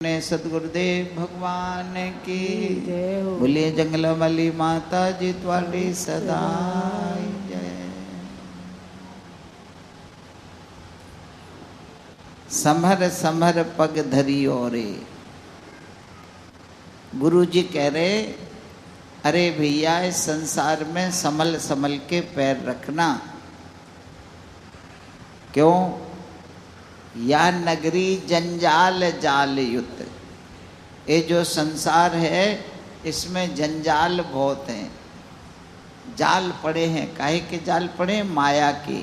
ने सतगुरुदेव भगवान की बोलिए। जंगलमली माता जी तुम्हारी सदा जय। समर समर पग धरी ओरे। गुरु जी कह रहे, अरे भैया इस संसार में संभल संभल के पैर रखना। क्यों? या नगरी जंजाल जाल युत। ये जो संसार है इसमें जंजाल बहुत हैं, जाल पड़े हैं। काहे के जाल पड़े? माया के।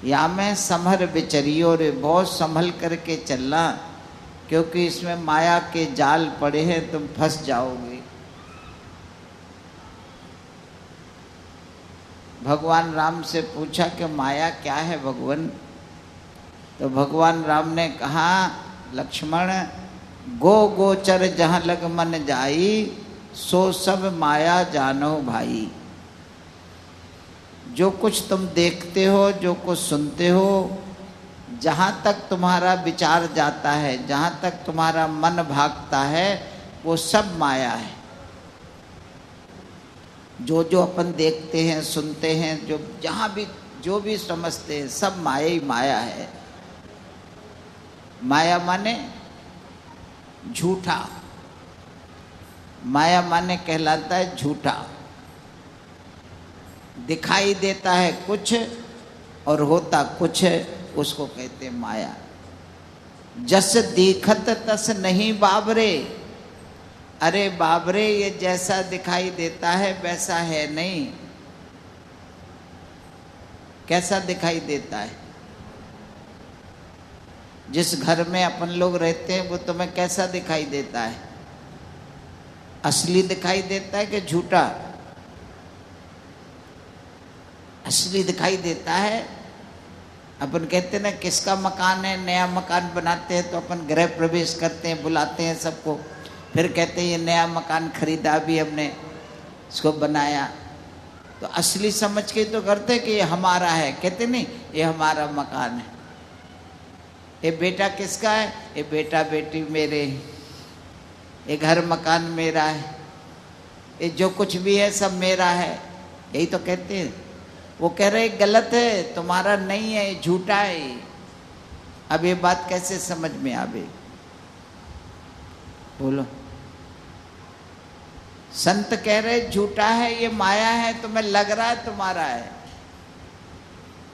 या में संभर बिचरियो रे, बहुत संभल करके चलना, क्योंकि इसमें माया के जाल पड़े हैं, तुम फंस जाओगे। भगवान राम से पूछा कि माया क्या है भगवान? तो भगवान राम ने कहा, लक्ष्मण गो गोचर जहाँ लग मन जाई, सो सब माया जानो भाई। जो कुछ तुम देखते हो, जो कुछ सुनते हो, जहाँ तक तुम्हारा विचार जाता है, जहाँ तक तुम्हारा मन भागता है, वो सब माया है। जो जो अपन देखते हैं, सुनते हैं, जो जहाँ भी जो भी समझते हैं, सब माया ही माया है। माया माने झूठा। माया माने कहलाता है झूठा। दिखाई देता है कुछ और होता कुछ है, उसको कहते हैं माया। जस दीखत तस नहीं बाबरे। अरे बाबरे, ये जैसा दिखाई देता है वैसा है नहीं। कैसा दिखाई देता है? जिस घर में अपन लोग रहते हैं वो तुम्हें कैसा दिखाई देता है? असली दिखाई देता है कि झूठा? असली दिखाई देता है। अपन कहते हैं ना, किसका मकान है, नया मकान बनाते हैं तो अपन गृह प्रवेश करते हैं, बुलाते हैं सबको, फिर कहते हैं ये नया मकान खरीदा भी हमने, इसको बनाया। तो असली समझ के तो करते कि ये हमारा है, कहते नहीं ये हमारा मकान है। ये बेटा किसका है? ये बेटा बेटी मेरे। ये घर मकान मेरा है। ये जो कुछ भी है सब मेरा है, यही तो कहते हैं। वो कह रहे गलत है, तुम्हारा नहीं है, ये झूठा है। अब ये बात कैसे समझ में आवे? बोलो। संत कह रहे झूठा है, ये माया है, तुम्हें लग रहा है तुम्हारा है।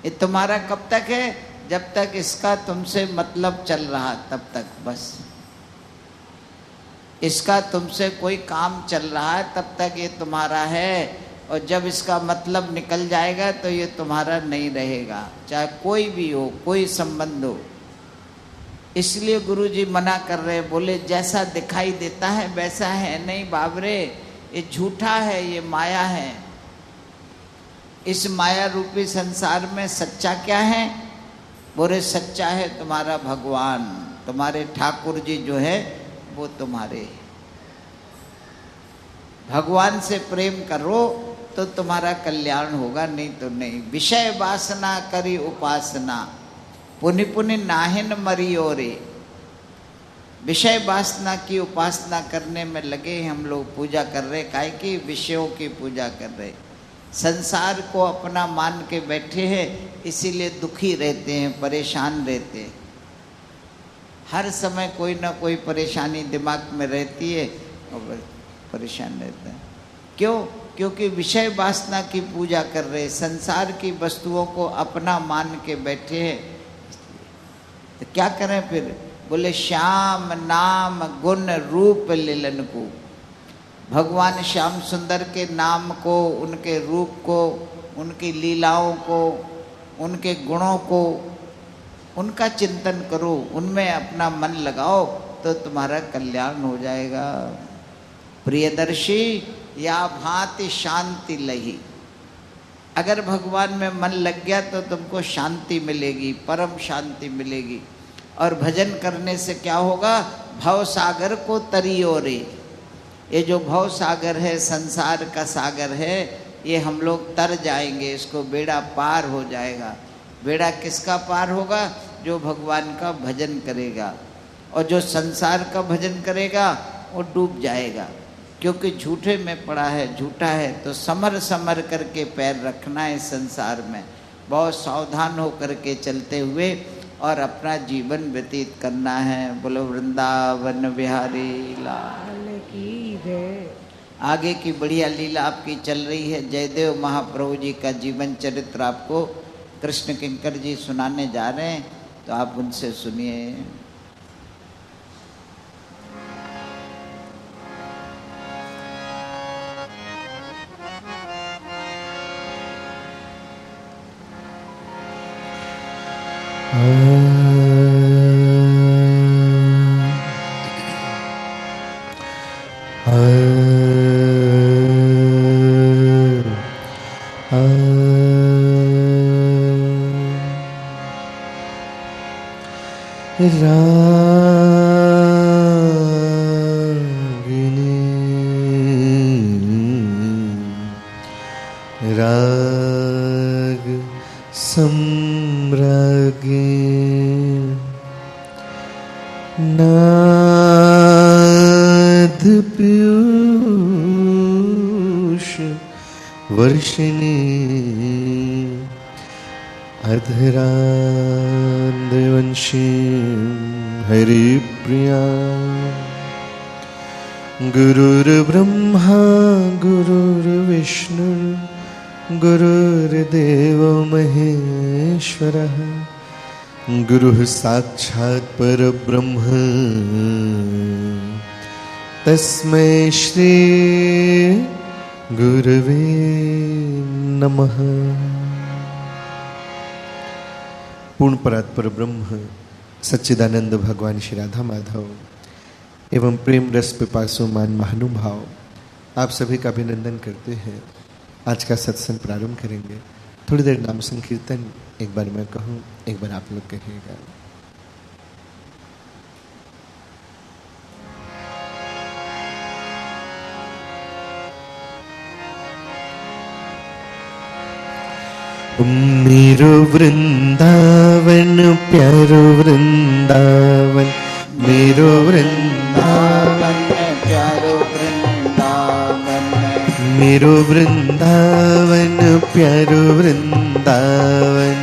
ये तुम्हारा कब तक है? जब तक इसका तुमसे मतलब चल रहा तब तक बस। इसका तुमसे कोई काम चल रहा है तब तक ये तुम्हारा है, और जब इसका मतलब निकल जाएगा तो ये तुम्हारा नहीं रहेगा, चाहे कोई भी हो, कोई संबंध हो। इसलिए गुरुजी मना कर रहे, बोले जैसा दिखाई देता है वैसा है नहीं बाबरे, ये झूठा है, ये माया है। इस माया रूपी संसार में सच्चा क्या है? बोले सच्चा है तुम्हारा भगवान, तुम्हारे ठाकुर जी जो है वो तुम्हारे। भगवान से प्रेम करो तो तुम्हारा कल्याण होगा, नहीं तो नहीं। विषय वासना करी उपासना, पुनि पुनि नाहिन मरी ओरे। विषय वासना की उपासना करने में लगे हम लोग, पूजा कर रहे, काहे की? विषयों की पूजा कर रहे। संसार को अपना मान के बैठे हैं, इसीलिए दुखी रहते हैं, परेशान रहते हैं। हर समय कोई ना कोई परेशानी दिमाग में रहती है और परेशान रहते हैं। क्यों? क्योंकि विषय वासना की पूजा कर रहे, संसार की वस्तुओं को अपना मान के बैठे हैं। तो क्या करें फिर? बोले श्याम नाम गुण रूप लिलन को। भगवान श्याम सुंदर के नाम को, उनके रूप को, उनकी लीलाओं को, उनके गुणों को, उनका चिंतन करो, उनमें अपना मन लगाओ तो तुम्हारा कल्याण हो जाएगा। प्रियदर्शी या भांति शांति लही। अगर भगवान में मन लग गया तो तुमको शांति मिलेगी, परम शांति मिलेगी। और भजन करने से क्या होगा? भव सागर को तरी ओरे। ये जो भव सागर है, संसार का सागर है, ये हम लोग तर जाएंगे, इसको बेड़ा पार हो जाएगा। बेड़ा किसका पार होगा? जो भगवान का भजन करेगा। और जो संसार का भजन करेगा वो डूब जाएगा, क्योंकि झूठे में पड़ा है, झूठा है। तो समर समर करके पैर रखना है संसार में, बहुत सावधान होकर के चलते हुए और अपना जीवन व्यतीत करना है। बोलो वृंदावन बिहारी लाल की जय। आगे की बढ़िया लीला आपकी चल रही है। जयदेव महाप्रभु जी का जीवन चरित्र आपको कृष्ण किंकर जी सुनाने जा रहे हैं, तो आप उनसे सुनिए। राग सम्रागे नाद पीयूष वर्षिणी अधरांधवंशी हरिप्रिया गुरुर्ब्रह्मा गुरुर्विष्णु गुरुर्देवो महेश्वरः गुरुः साक्षात् परब्रह्म तस्मै श्री गुरवे नमः। पूर्ण परात्पर ब्रह्म सच्चिदानंद भगवान श्री राधा माधव एवं प्रेम रस पिपासु मान महानुभाव, आप सभी का अभिनंदन करते हैं। आज का सत्संग प्रारंभ करेंगे। थोड़ी देर नाम संकीर्तन, एक बार मैं कहूँ, एक बार आप लोग कहिएगा। मेरो वृंदावन प्यारो वृंदावन, मेरो वृंदावन प्यारो वृंदावन, मेरो वृंदावन प्यारो वृंदावन,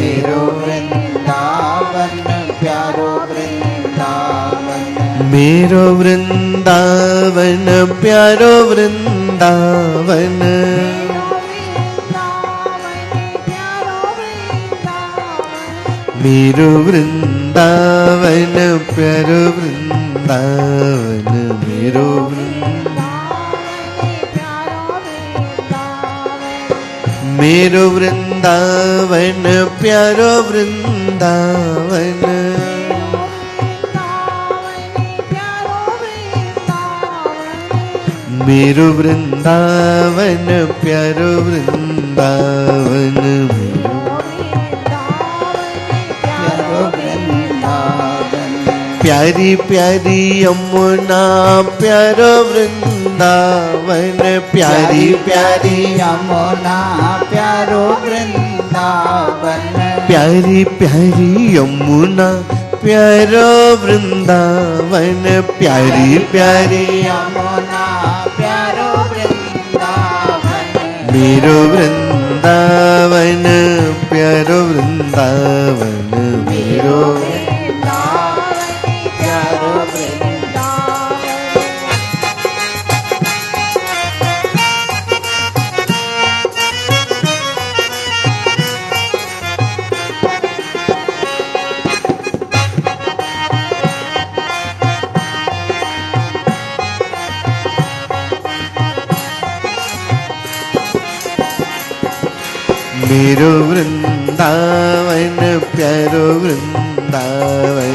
मेरो वृंदावन प्यारो वृंदावन, मेरो वृंदावन प्यारो वृंदावन, मेरो वृंदावन प्यारो वृंदावन, मेरो मेरो वृंदावन प्यारो वृंदावन, मेरो वृंदावन प्यारो वृंदावन, प्यारी प्यारी यमुना प्यारो वृंदावन, प्यारी प्यारी यमुना प्यारो वृंदावन, प्यारी प्यारी यमुना प्यारो वृंदावन, प्यारी प्यारी यमुना प्यारो वृंदावन, मेरो वृंदावन प्यारो वृंदावन, मेरो मेरो वृंदावन प्यारो वृंदावन,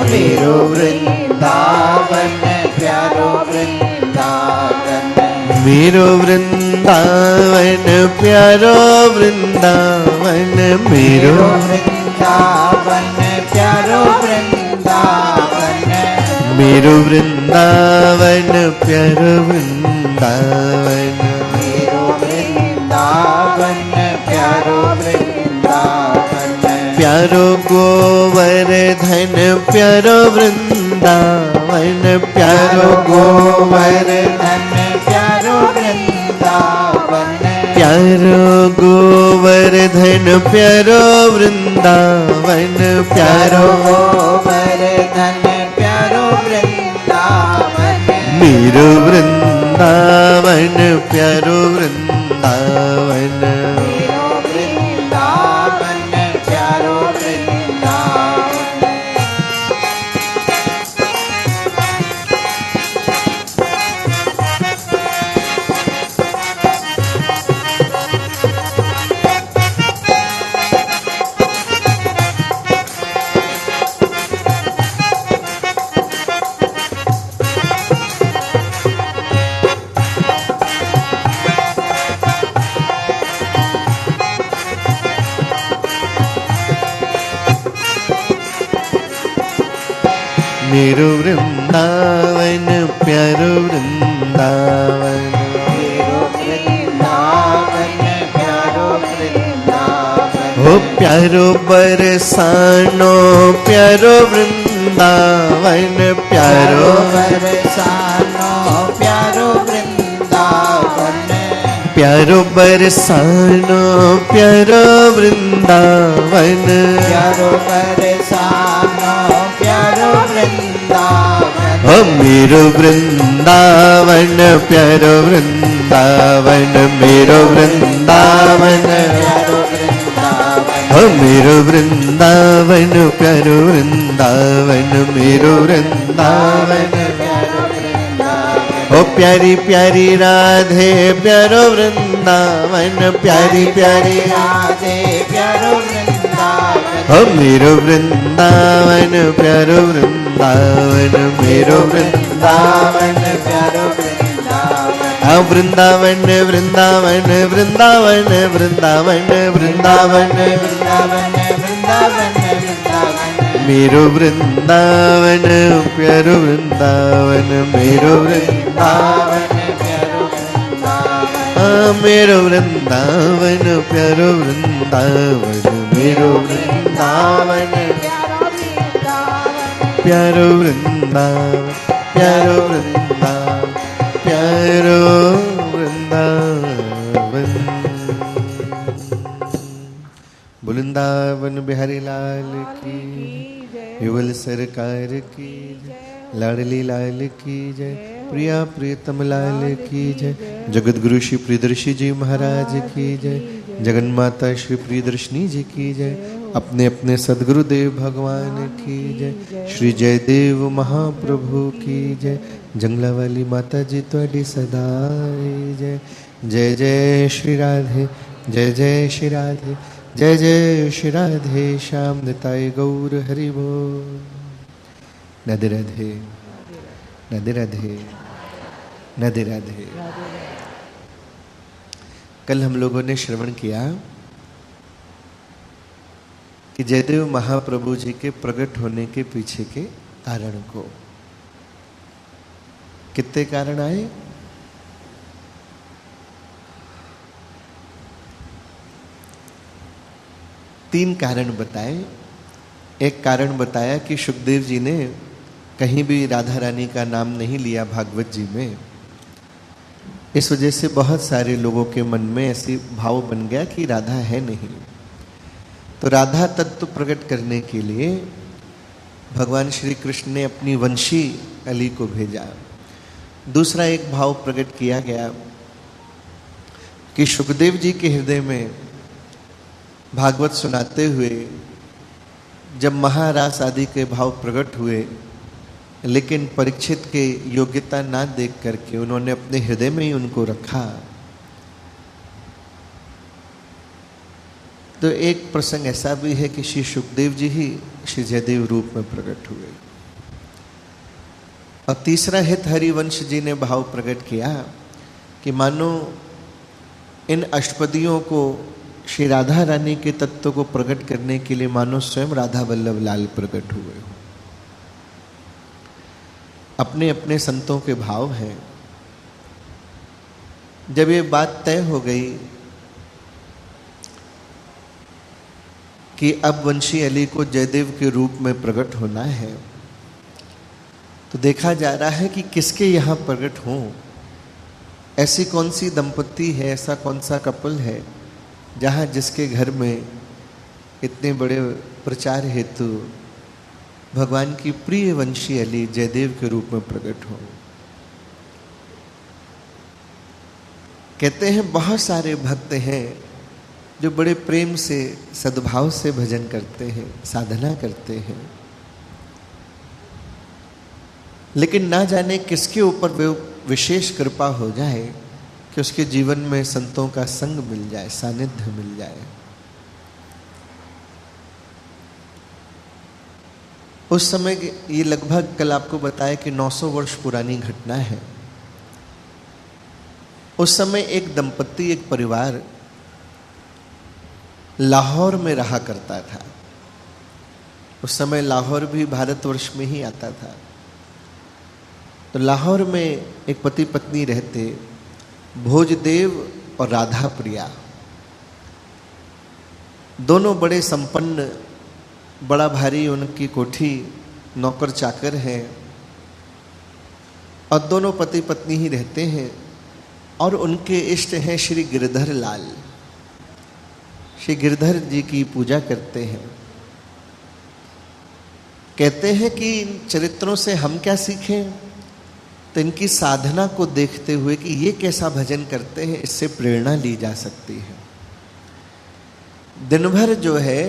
मेरो वृंदावन प्यारो वृंदावन, मेरो वृंदावन प्यारो वृंदावन, मेरो वृंदावन प्यारो वृंदावन, मेरो वृंदावन प्यारो वृंदावन, मेरो वृंदावन प्यारो वृंदावन, प्यारो गोवर्धन प्यारो वृंदावन, वृंदावन प्यारो गोवर्धन प्यारो वृंदावन प्यारो गोवर्धन प्यारो वृंदावन प्यारो गोवर्धन प्यारो वृंदावन मेरो वृंदावन प्यारो वृंदावन मेरो वृंदावन प्यारो वृंदावन मेरो वृंदावन प्यारो वृंदावन मेरो वृंदावन प्यारो वृंदावन हो प्यारो बरसानो प्यारो वृंदावन प्यारो बरसानो प्यारो वृंदावन प्यारो बरसानो प्यारो वृंदावन प्यारो बरसानो प्यारो वृंदावन हो मेरो वृंदावन प्यारो वृंदावन मेरो वृंदावन प्यारो वृंदावन हो मेरो वृंदावन प्यारो वृंदावन मेरो वृंदावन प्यारो वृंदावन हो प्यारी प्यारी राधे प्यारो वृंदावन प्यारी प्यारी राधे प्यारो वृंदावन हो मेरो वृंदावन प्यारो वृंदावन मेरो वृंदावन प्यारो वृंदावन हाँ वृंदावन वृंदावन वृंदावन वृंदावन वृंदावन वृंदावन वृंदावन वृंदावन मेरो वृंदावन प्यारो वृंदावन मेरो वृंदावन प्यारो वृंदावन हाँ मेरो वृंदावन प्यारो वृंदावन मेरो वृंदावन प्यारो वृंदावन प्यारो वृंदावन प्यारो वृंदावन वृंदावन बिहारी लाल की युगल सरकार की लाडली लाल की जय प्रिया प्रियतम लाल की जय जगत गुरु श्री प्रियदर्शी जी महाराज की जय जगन माता श्री प्रियदर्शनी जी की जय अपने अपने सदगुरुदेव भगवान की जय श्री जयदेव महाप्रभु की जय जंगला वाली माता जी ਤੁਹਾਡੀ सदा जय जय जय श्री राधे जय जय श्री राधे जय जय श्री राधे श्याम निताय गौर हरि बोल राधे राधे राधे राधे राधे राधे। कल हम लोगों ने श्रवण किया कि जयदेव महाप्रभु जी के प्रकट होने के पीछे के कारण को, कितने कारण आए? तीन कारण बताए। एक कारण बताया कि सुखदेव जी ने कहीं भी राधा रानी का नाम नहीं लिया भागवत जी में, इस वजह से बहुत सारे लोगों के मन में ऐसी भाव बन गया कि राधा है नहीं। तो राधा तत्व प्रकट करने के लिए भगवान श्री कृष्ण ने अपनी वंशी अली को भेजा। दूसरा एक भाव प्रकट किया गया कि सुखदेव जी के हृदय में भागवत सुनाते हुए जब महारास आदि के भाव प्रकट हुए, लेकिन परीक्षित के योग्यता ना देख करके उन्होंने अपने हृदय में ही उनको रखा। तो एक प्रसंग ऐसा भी है कि श्री सुखदेव जी ही श्री जयदेव रूप में प्रकट हुए। और तीसरा हित हरिवंश जी ने भाव प्रकट किया कि मानो इन अष्टपदियों को श्री राधा रानी के तत्व को प्रकट करने के लिए मानो स्वयं राधा वल्लभ लाल प्रकट हुए हो। अपने अपने संतों के भाव हैं। जब ये बात तय हो गई कि अब वंशी अली को जयदेव के रूप में प्रकट होना है, तो देखा जा रहा है कि किसके यहाँ प्रकट हों, ऐसी कौन सी दंपत्ति है, ऐसा कौन सा कपल है जहाँ जिसके घर में इतने बड़े प्रचार हेतु भगवान की प्रिय वंशी अली जयदेव के रूप में प्रकट हो। कहते हैं बहुत सारे भक्त हैं जो बड़े प्रेम से सद्भाव से भजन करते हैं, साधना करते हैं, लेकिन ना जाने किसके ऊपर वे विशेष कृपा हो जाए कि उसके जीवन में संतों का संग मिल जाए, सानिध्य मिल जाए। उस समय ये लगभग कल आपको बताया कि 900 वर्ष पुरानी घटना है। उस समय एक दंपत्ति, एक परिवार लाहौर में रहा करता था। उस समय लाहौर भी भारतवर्ष में ही आता था। तो लाहौर में एक पति पत्नी रहते, भोजदेव और राधा प्रिया। दोनों बड़े संपन्न, बड़ा भारी उनकी कोठी, नौकर चाकर है और दोनों पति पत्नी ही रहते हैं। और उनके इष्ट हैं श्री गिरधर लाल। श्री गिरधर जी की पूजा करते हैं। कहते हैं कि इन चरित्रों से हम क्या सीखें, तो इनकी साधना को देखते हुए कि ये कैसा भजन करते हैं, इससे प्रेरणा ली जा सकती है। दिन भर जो है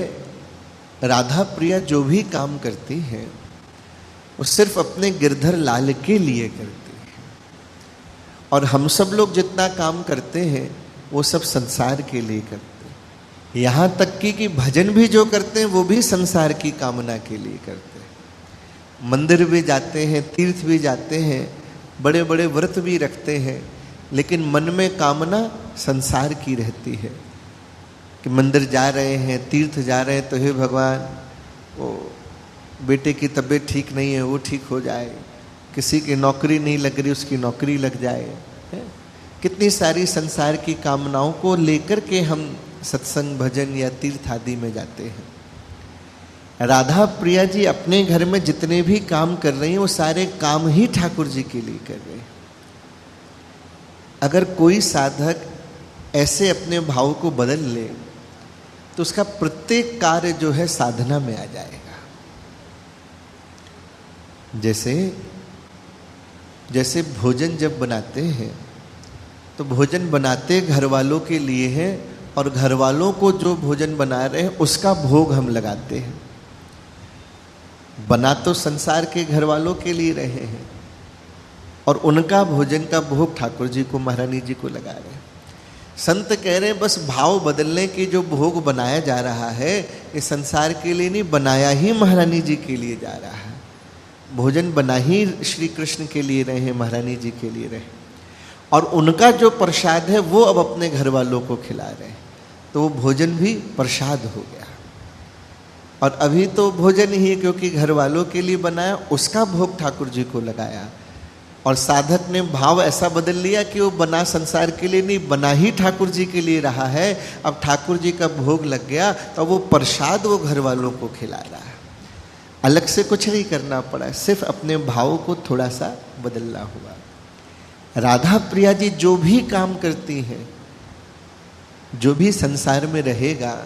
राधा प्रिया जो भी काम करती है वो सिर्फ अपने गिरधर लाल के लिए करती है, और हम सब लोग जितना काम करते हैं वो सब संसार के लिए करते हैं। यहाँ तक कि भजन भी जो करते हैं वो भी संसार की कामना के लिए करते हैं। मंदिर भी जाते हैं, तीर्थ भी जाते हैं, बड़े बड़े व्रत भी रखते हैं, लेकिन मन में कामना संसार की रहती है कि मंदिर जा रहे हैं, तीर्थ जा रहे हैं, तो हे भगवान वो बेटे की तबीयत ठीक नहीं है, वो ठीक हो जाए, किसी की नौकरी नहीं लग रही, उसकी नौकरी लग जाए। कितनी सारी संसार की कामनाओं को लेकर के हम सत्संग, भजन या तीर्थ आदि में जाते हैं। राधा प्रिया जी अपने घर में जितने भी काम कर रही हैं वो सारे काम ही ठाकुर जी के लिए कर रहे हैं। अगर कोई साधक ऐसे अपने भाव को बदल ले तो उसका प्रत्येक कार्य जो है साधना में आ जाएगा। जैसे भोजन जब बनाते हैं तो भोजन बनाते घर वालों के लिए है, और घर वालों को जो भोजन बना रहे हैं उसका भोग हम लगाते हैं। बना तो संसार के घर वालों के लिए रहे हैं और उनका भोजन का भोग ठाकुर जी को, महारानी जी को लगा रहे हैं। संत कह रहे हैं बस भाव बदलने की जो भोग बनाया जा रहा है ये संसार के लिए नहीं, बनाया ही महारानी जी के लिए जा रहा है। भोजन बना ही श्री कृष्ण के लिए रहे हैं, महारानी जी के लिए रहे, और उनका जो प्रसाद है वो अब अपने घर वालों को खिला रहे हैं, तो वो भोजन भी प्रसाद हो गया। और अभी तो भोजन ही क्योंकि घर वालों के लिए बनाया, उसका भोग ठाकुर जी को लगाया, और साधक ने भाव ऐसा बदल लिया कि वो बना संसार के लिए नहीं, बना ही ठाकुर जी के लिए रहा है। अब ठाकुर जी का भोग लग गया तो वो प्रसाद वो घर वालों को खिला रहा है। अलग से कुछ नहीं करना पड़ा, सिर्फ अपने भाव को थोड़ा सा बदलना हुआ। राधा प्रिया जी जो भी काम करती हैं, जो भी संसार में रहेगा,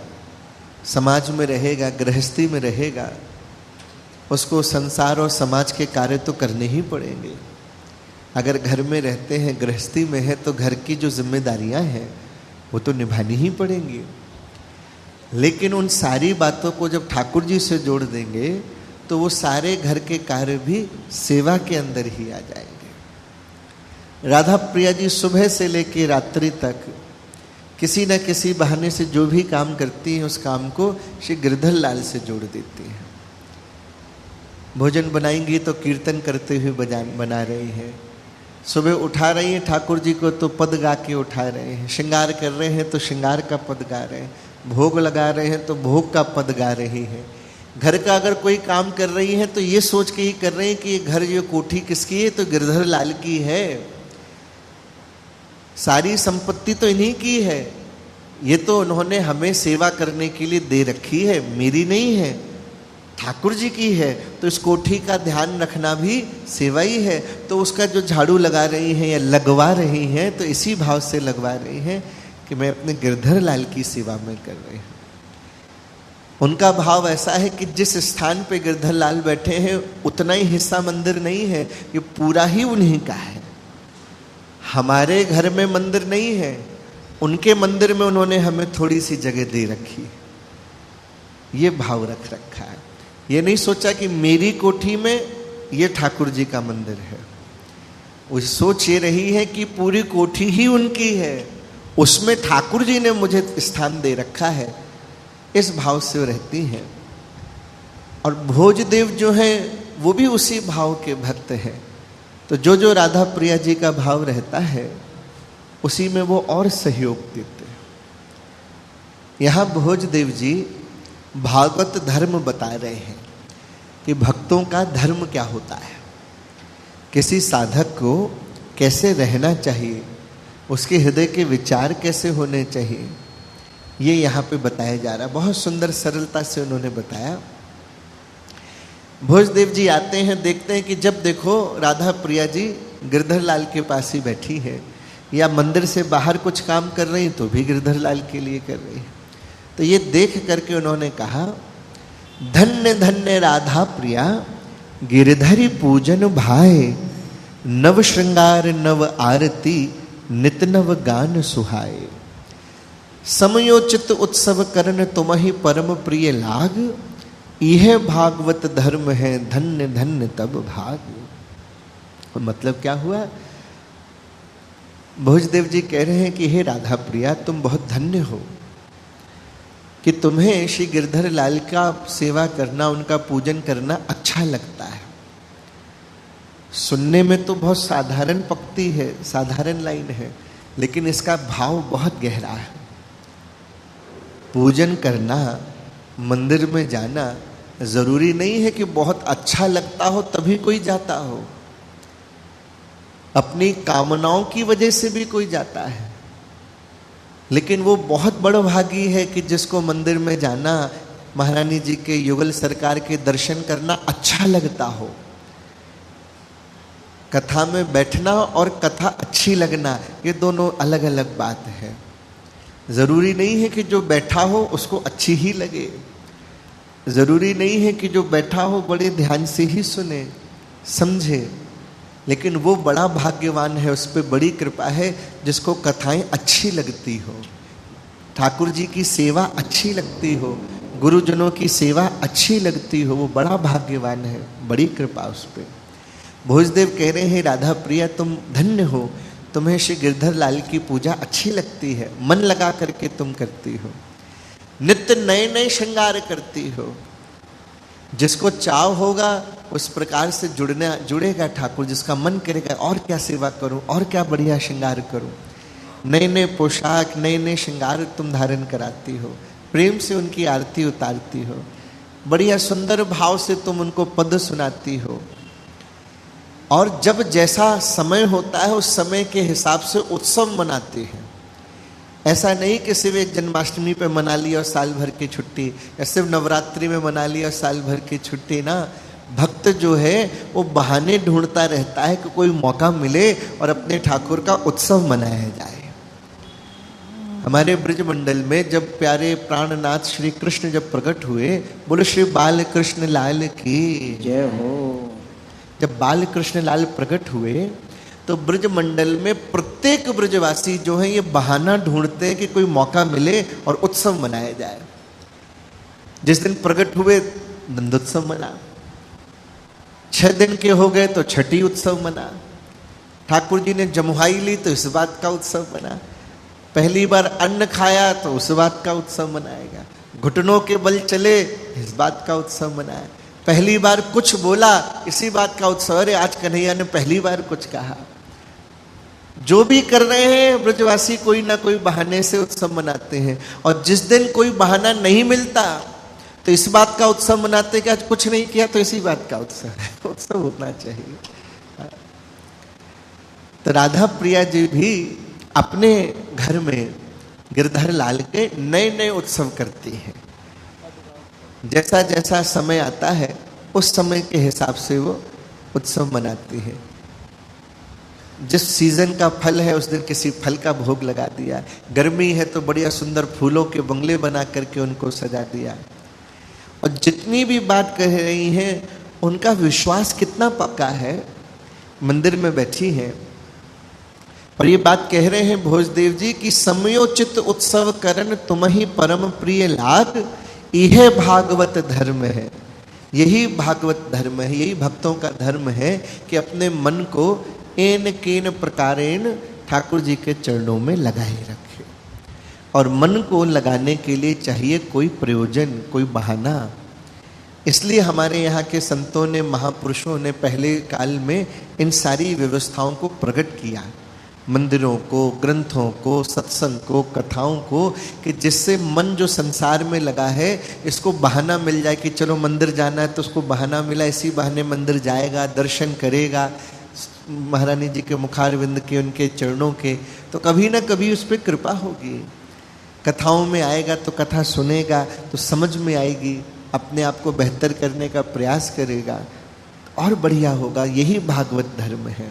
समाज में रहेगा, गृहस्थी में रहेगा, उसको संसार और समाज के कार्य तो करने ही पड़ेंगे। अगर घर में रहते हैं, गृहस्थी में है, तो घर की जो जिम्मेदारियां हैं वो तो निभानी ही पड़ेंगी। लेकिन उन सारी बातों को जब ठाकुर जी से जोड़ देंगे तो वो सारे घर के कार्य भी सेवा के अंदर ही आ जाएंगे। राधा प्रिया जी सुबह से लेकर रात्रि तक किसी न किसी बहाने से जो भी काम करती हैं उस काम को श्री गिरधर लाल से जोड़ देती हैं। भोजन बनाएंगी तो कीर्तन करते हुए बना रही हैं, सुबह उठा रही हैं ठाकुर जी को तो पद गा के उठा रहे हैं, श्रृंगार कर रहे हैं तो श्रृंगार का पद गा रहे हैं, भोग लगा रहे हैं तो भोग का पद गा रही हैं। घर का अगर कोई काम कर रही हैं तो ये सोच के ही कर रहे हैं कि ये घर, ये कोठी किसकी है, तो गिरधर लाल की है। सारी संपत्ति तो इन्हीं की है, ये तो उन्होंने हमें सेवा करने के लिए दे रखी है, मेरी नहीं है। ठाकुर जी की है तो इस कोठी का ध्यान रखना भी सेवा ही है। तो उसका जो झाड़ू लगा रही हैं या लगवा रही हैं तो इसी भाव से लगवा रही हैं कि मैं अपने गिरधर लाल की सेवा में कर रही हूँ। उनका भाव ऐसा है कि जिस स्थान पे गिरधर लाल बैठे हैं उतना ही हिस्सा मंदिर नहीं है, ये पूरा ही उन्हीं का है। हमारे घर में मंदिर नहीं है, उनके मंदिर में उन्होंने हमें थोड़ी सी जगह दे रखी, ये भाव रख रखा है। ये नहीं सोचा कि मेरी कोठी में ये ठाकुर जी का मंदिर है। वो सोच ये रही है कि पूरी कोठी ही उनकी है, उसमें ठाकुर जी ने मुझे स्थान दे रखा है, इस भाव से वो रहती हैं। और भोजदेव जो हैं वो भी उसी भाव के भक्त हैं। तो जो जो राधा प्रिया जी का भाव रहता है उसी में वो और सहयोग देते हैं। यहाँ भोजदेव जी भागवत धर्म बता रहे हैं कि भक्तों का धर्म क्या होता है, किसी साधक को कैसे रहना चाहिए, उसके हृदय के विचार कैसे होने चाहिए, ये यहाँ पे बताया जा रहा है। बहुत सुंदर सरलता से उन्होंने बताया। भोजदेव जी आते हैं, देखते हैं कि जब देखो राधा प्रिया जी गिरधर लाल के पास ही बैठी है, या मंदिर से बाहर कुछ काम कर रही तो भी गिरधर लाल के लिए कर रही है। तो ये देख करके उन्होंने कहा, धन्य धन्य राधा प्रिया गिरधरी पूजन भाए, नव श्रृंगार नव आरती नित नव गान सुहाए। समयोचित उत्सव करन तुमहि परम प्रिय लाग, यह भागवत धर्म है धन्य धन्य तब भाग। मतलब क्या हुआ? भोजदेव जी कह रहे हैं कि हे राधा प्रिया, तुम बहुत धन्य हो कि तुम्हें श्री गिरधर लाल का सेवा करना, उनका पूजन करना अच्छा लगता है। सुनने में तो बहुत साधारण पंक्ति है, साधारण लाइन है, लेकिन इसका भाव बहुत गहरा है। पूजन करना, मंदिर में जाना जरूरी नहीं है कि बहुत अच्छा लगता हो तभी कोई जाता हो। अपनी कामनाओं की वजह से भी कोई जाता है, लेकिन वो बहुत बड़ा भागी है कि जिसको मंदिर में जाना, महारानी जी के युगल सरकार के दर्शन करना अच्छा लगता हो। कथा में बैठना और कथा अच्छी लगना, ये दोनों अलग अलग बात है। जरूरी नहीं है कि जो बैठा हो उसको अच्छी ही लगे, जरूरी नहीं है कि जो बैठा हो बड़े ध्यान से ही सुने समझे, लेकिन वो बड़ा भाग्यवान है, उस पर बड़ी कृपा है जिसको कथाएं अच्छी लगती हो, ठाकुर जी की सेवा अच्छी लगती हो, गुरुजनों की सेवा अच्छी लगती हो, वो बड़ा भाग्यवान है, बड़ी कृपा उस पर। भोजदेव कह रहे हैं राधा प्रिया तुम धन्य हो, तुम्हें श्री गिरधर लाल की पूजा अच्छी लगती है, मन लगा करके तुम करती हो, नित्य नए नए श्रृंगार करती हो। जिसको चाव होगा उस प्रकार से जुड़ेगा ठाकुर, जिसका मन करेगा और क्या सेवा करूं, और क्या बढ़िया श्रृंगार करूं। नए नए पोशाक, नए नए श्रृंगार तुम धारण कराती हो, प्रेम से उनकी आरती उतारती हो, बढ़िया सुंदर भाव से तुम उनको पद सुनाती हो। और जब जैसा समय होता है उस समय के हिसाब से उत्सव मनाते हैं। ऐसा नहीं कि सिर्फ एक जन्माष्टमी पे मना लिया और साल भर की छुट्टी, या सिर्फ नवरात्रि में मना लिया और साल भर की छुट्टी ना। भक्त जो है वो बहाने ढूंढता रहता है कि कोई मौका मिले और अपने ठाकुर का उत्सव मनाया जाए। हमारे ब्रज मंडल में जब प्यारे प्राणनाथ श्री कृष्ण जब प्रकट हुए, बोलो श्री बाल कृष्ण लाल की जय हो। जब बाल कृष्ण लाल प्रकट हुए तो ब्रज मंडल में प्रत्येक ब्रजवासी जो है ये बहाना ढूंढते हैं कि कोई मौका मिले और उत्सव मनाया जाए। जिस दिन प्रकट हुए नंदोत्सव मना, 6 दिन के हो गए तो छठी उत्सव मना, ठाकुर जी ने जमुहाई ली तो इस बात का उत्सव मना, पहली बार अन्न खाया तो उस बात का उत्सव मनाएगा, घुटनों के बल चले इस बात का उत्सव मनाए, पहली बार कुछ बोला इसी बात का उत्सव, अरे आज कन्हैया ने पहली बार कुछ कहा। जो भी कर रहे हैं ब्रजवासी कोई ना कोई बहाने से उत्सव मनाते हैं। और जिस दिन कोई बहाना नहीं मिलता तो इस बात का उत्सव मनाते कि आज कुछ नहीं किया तो इसी बात का उत्सव है, उत्सव होना चाहिए। तो राधा प्रिया जी भी अपने घर में गिरधर लाल के नए नए उत्सव करती हैं। जैसा जैसा समय आता है उस समय के हिसाब से वो उत्सव मनाती है। जिस सीजन का फल है उस दिन किसी फल का भोग लगा दिया, गर्मी है तो बढ़िया सुंदर फूलों के बंगले बना करके उनको सजा दिया। और जितनी भी बात कह रही हैं उनका विश्वास कितना पक्का है। मंदिर में बैठी हैं और ये बात कह रहे हैं भोजदेव जी कि समयोचित उत्सव करन तुम ही परम प्रिय लाग, यह भागवत धर्म है। यही भागवत धर्म है, यही भक्तों का धर्म है कि अपने मन को एन केन प्रकारेण ठाकुर जी के चरणों में लगाए रखे। और मन को लगाने के लिए चाहिए कोई प्रयोजन, कोई बहाना। इसलिए हमारे यहाँ के संतों ने, महापुरुषों ने पहले काल में इन सारी व्यवस्थाओं को प्रकट किया, मंदिरों को, ग्रंथों को, सत्संग को, कथाओं को, कि जिससे मन जो संसार में लगा है इसको बहाना मिल जाए कि चलो मंदिर जाना है तो उसको बहाना मिला, इसी बहाने मंदिर जाएगा, दर्शन करेगा महारानी जी के मुखारविंद के, उनके चरणों के, तो कभी ना कभी उस पर कृपा होगी। कथाओं में आएगा तो कथा सुनेगा तो समझ में आएगी, अपने आप को बेहतर करने का प्रयास करेगा और बढ़िया होगा। यही भागवत धर्म है।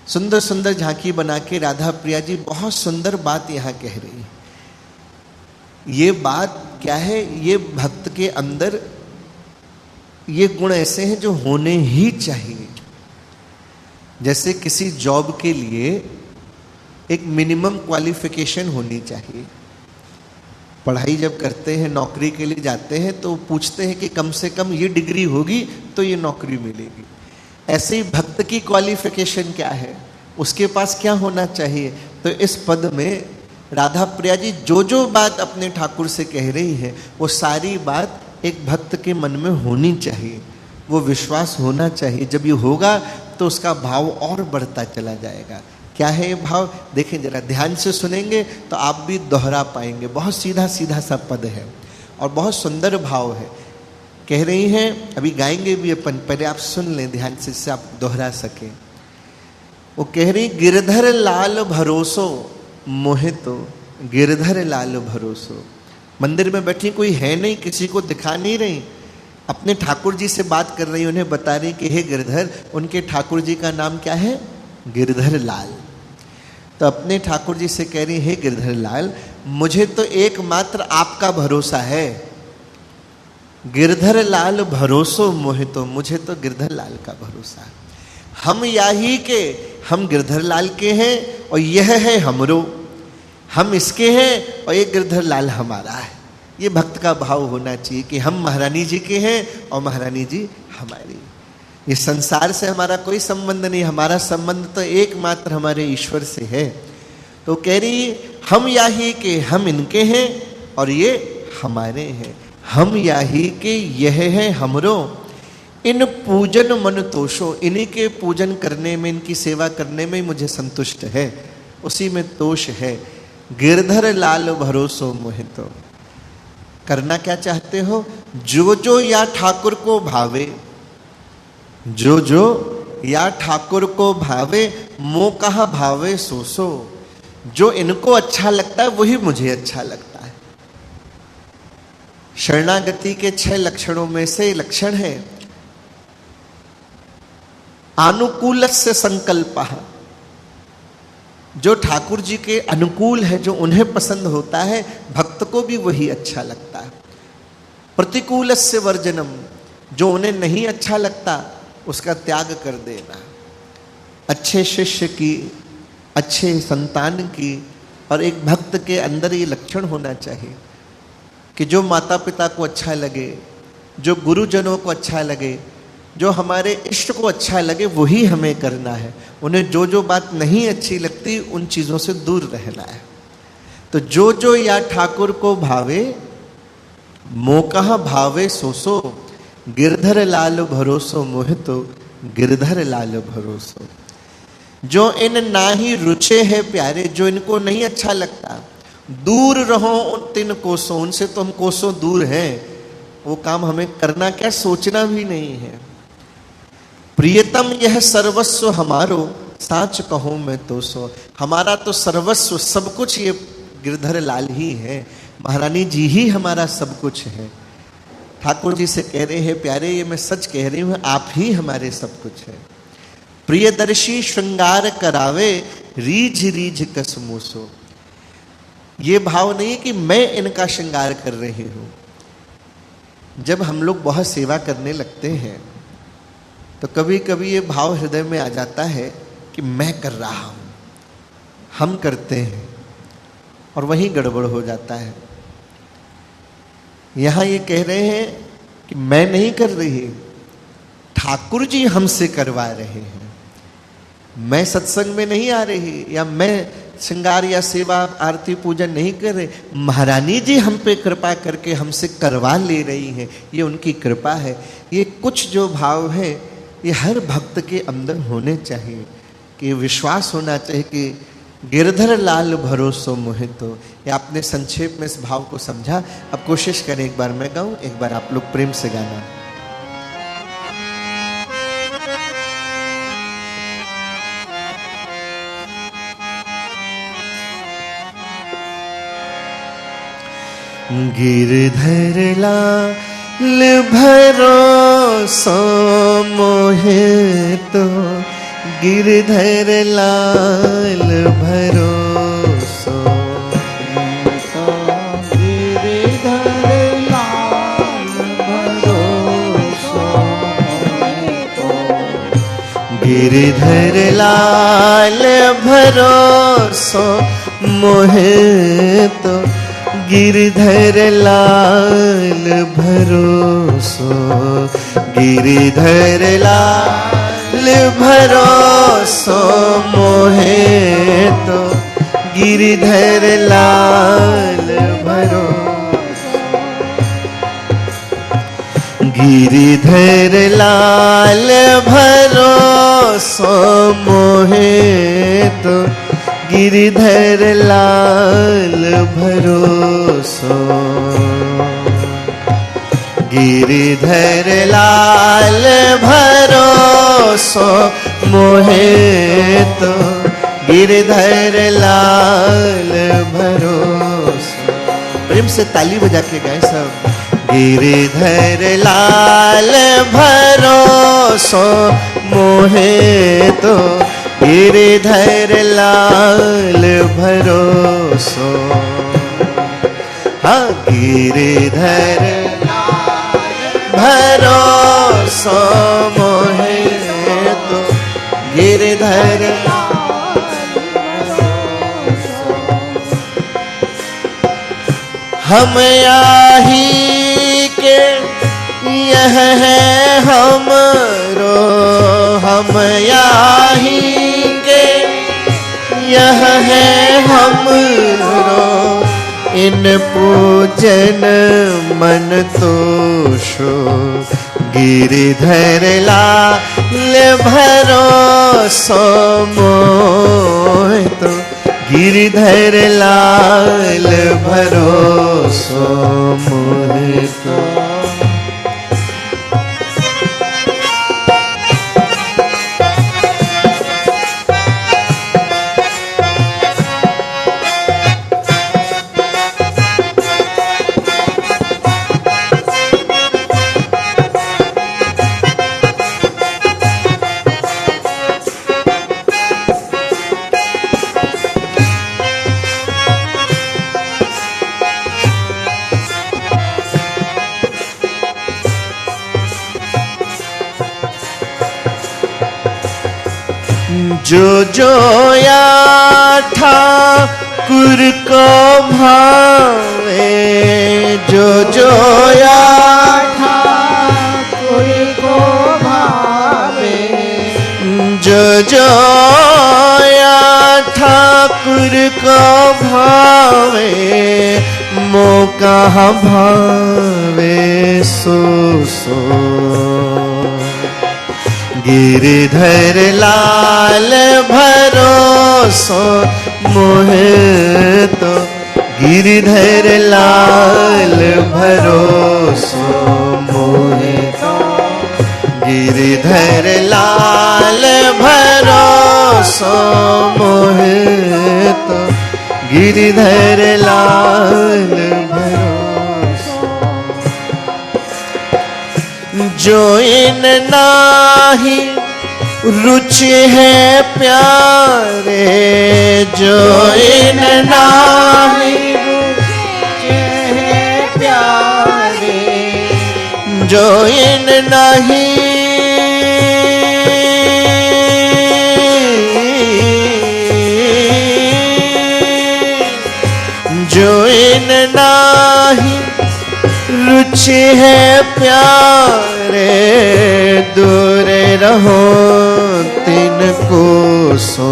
सुंदर सुंदर झांकी बना के राधा प्रिया जी बहुत सुंदर बात यहाँ कह रही है। ये बात क्या है? ये भक्त के अंदर ये गुण ऐसे हैं जो होने ही चाहिए। जैसे किसी जॉब के लिए एक मिनिमम क्वालिफिकेशन होनी चाहिए। पढ़ाई जब करते हैं, नौकरी के लिए जाते हैं तो पूछते हैं कि कम से कम ये डिग्री होगी तो ये नौकरी मिलेगी। ऐसे ही भक्त की क्वालिफिकेशन क्या है, उसके पास क्या होना चाहिए? तो इस पद में राधा प्रिया जी जो जो बात अपने ठाकुर से कह रही है वो सारी बात एक भक्त के मन में होनी चाहिए, वो विश्वास होना चाहिए। जब ये होगा तो उसका भाव और बढ़ता चला जाएगा। क्या है ये भाव? देखें जरा, ध्यान से सुनेंगे तो आप भी दोहरा पाएंगे। बहुत सीधा सीधा सा पद है और बहुत सुंदर भाव है। कह रही हैं, अभी गाएंगे भी अपन, पहले आप सुन लें ध्यान से, इससे आप दोहरा सकें। वो कह रही, गिरधर लाल भरोसो मोहे तो गिरधर लाल भरोसो। मंदिर में बैठी कोई है नहीं, किसी को दिखा नहीं रही, अपने ठाकुर जी से बात कर रही, उन्हें बता रही कि हे गिरधर, उनके ठाकुर जी का नाम क्या है? गिरधर लाल। तो अपने ठाकुर जी से कह रही, हे गिरधर लाल, मुझे तो एकमात्र आपका भरोसा है। गिरधर लाल भरोसो मोहे तो, मुझे तो गिरधर लाल का भरोसा है। हम याही के, हम गिरधर लाल के हैं और यह है हमरो, हम इसके हैं और ये गिरधर लाल हमारा है। ये भक्त का भाव होना चाहिए कि हम महारानी जी के हैं और महारानी जी हमारी। ये संसार से हमारा कोई संबंध नहीं, हमारा संबंध तो एकमात्र हमारे ईश्वर से है। तो कह रही, हम याही के, हम इनके हैं और ये हमारे हैं। हम याही के, यह है हमरो, इन पूजन मन तोषो, इन्हीं के पूजन करने में, इनकी सेवा करने में मुझे संतुष्ट है, उसी में तोष है। गिरधर लाल भरोसो मोहे तो। करना क्या चाहते हो? जो जो या ठाकुर को भावे, जो जो या ठाकुर को भावे, मो कहा भावे सो सो। जो इनको अच्छा लगता है वही मुझे अच्छा लगता है। शरणागति के 6 लक्षणों में से लक्षण है अनुकूलस्य संकल्पः। जो ठाकुर जी के अनुकूल है, जो उन्हें पसंद होता है, भक्त को भी वही अच्छा लगता है। प्रतिकूलस्य वर्जनम, जो उन्हें नहीं अच्छा लगता उसका त्याग कर देना। अच्छे शिष्य की, अच्छे संतान की और एक भक्त के अंदर ये लक्षण होना चाहिए कि जो माता पिता को अच्छा लगे, जो गुरुजनों को अच्छा लगे, जो हमारे इष्ट को अच्छा लगे वही हमें करना है। उन्हें जो जो बात नहीं अच्छी लगती उन चीज़ों से दूर रहना है। तो जो जो या ठाकुर को भावे, मोकह भावे सोसो, गिरधर लाल भरोसो मोह तो गिरधर लाल भरोसो। जो इन नाही रुचे है प्यारे, जो इनको नहीं अच्छा लगता, दूर रहो तिन कोसों, उनसे तो हम कोसों दूर हैं, वो काम हमें करना क्या, सोचना भी नहीं है। प्रियतम यह सर्वस्व हमारो, साच कहूं मैं तो सो। हमारा तो सर्वस्व, सब कुछ ये गिरधर लाल ही है, महारानी जी ही हमारा सब कुछ है। ठाकुर जी से कह रहे हैं, प्यारे ये मैं सच कह रही हूं, आप ही हमारे सब कुछ है। प्रियदर्शी श्रृंगार करावे, रीझ रीझ कसमूसो। ये भाव नहीं कि मैं इनका श्रृंगार कर रही हूं। जब हम लोग बहुत सेवा करने लगते हैं तो कभी कभी ये भाव हृदय में आ जाता है कि मैं कर रहा हूं, हम करते हैं, और वहीं गड़बड़ हो जाता है। यहां ये कह रहे हैं कि मैं नहीं कर रही, ठाकुर जी हमसे करवा रहे हैं। मैं सत्संग में नहीं आ रही, या मैं श्रृंगार या सेवा आरती पूजन नहीं कर रहे, महारानी जी हम पे कृपा करके हमसे करवा ले रही हैं। ये उनकी कृपा है। ये कुछ जो भाव है ये हर भक्त के अंदर होने चाहिए, कि विश्वास होना चाहिए कि गिरधर लाल भरोसो मोहे तो। ये आपने संक्षेप में इस भाव को समझा। अब कोशिश करें, एक बार मैं गाऊं, एक बार आप लोग प्रेम से गाना। गिरधर लाल भरोसो मोहे तो, गिरधर लाल भरोसो, गिरधर लाल भरोसो तो, गिरधर लाल भरोसो मोहे तो, गिरधर लाल भरोसो, गिरधर लाल भरोसो मोहे तो, गिरधर लाल भरोसो, गिरधर लाल भरोसो मोहे तो, गिरधर लाल भरोसो, गिरधर लाल भरोसो मोहे तो, गिरधर लाल भरोसो। प्रेम से ताली बजा के गाए सब। गिरधर लाल भरोसो मोहे तो, गिरधर लाल भरोसो, हाँ गिरधर भरोसो मोहे तो, गिरधर हम आही के यह है हमरो, हम आही के यह है हमरो, इन पूजन मन तोषो, गिरधर लाल भरोसो मोहे तो, गिरधर लाल भरोसो मोहे तो। जो जो या ठाकुर को भावे, जो जो या ठाकुर को भावे, जो जो या ठाकुर को भावे, मौका भावे सो सो, गिरधर लाल भरोसो मोहे तो, गिरधर लाल भरोसो मोहे तो, गिरधर लाल भरोसो मोहे तो, गिरधर लाल भरोसो। जो इन नाही रुचि है प्यारे, जो इन नाही रुचि है प्यारे, जो इन नहीं जो इन नाही रुचि है प्यारे, दूर रहो तिनको सो।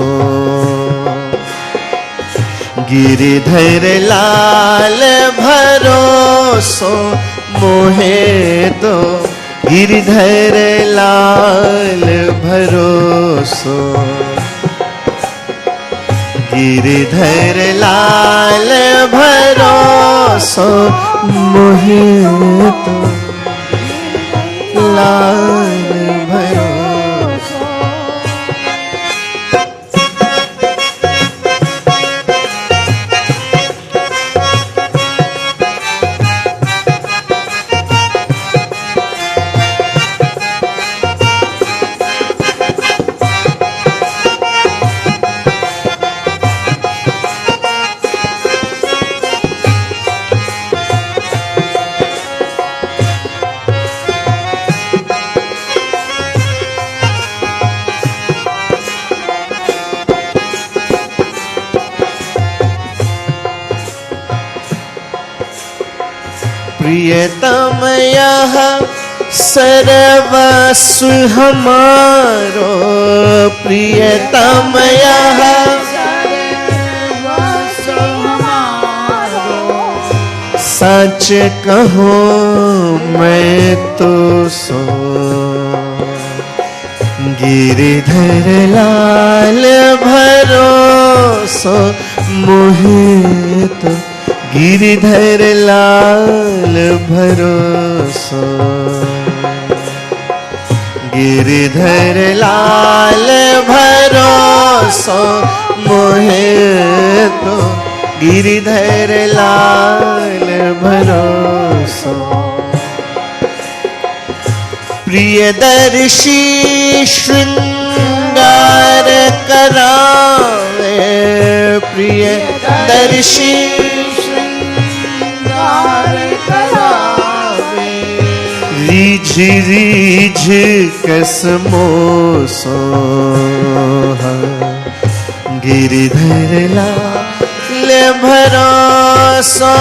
गिरिधर लाल भरोसो मोहे तो, गिरिधर लाल भरोसो, गिरिधर लाल भरोसो मोहे तो, लाल भरोसो। प्रियतम यह सर्वस्व हमारो, प्रियतम यह सर्वस्व हमारो, सच कहो मैं तो सो। गिरिधर लाल भरोसो मोहे तो, गिरिधर लाल भरोसो, गिरिधर लाल भरोसो मोहे तो, गिरिधर लाल भरोसो। प्रियदर्शी श्रृंगार करावे, प्रियदर्शी रीझ रीझ कसमो सो। गिरिधर लाल भरोसो,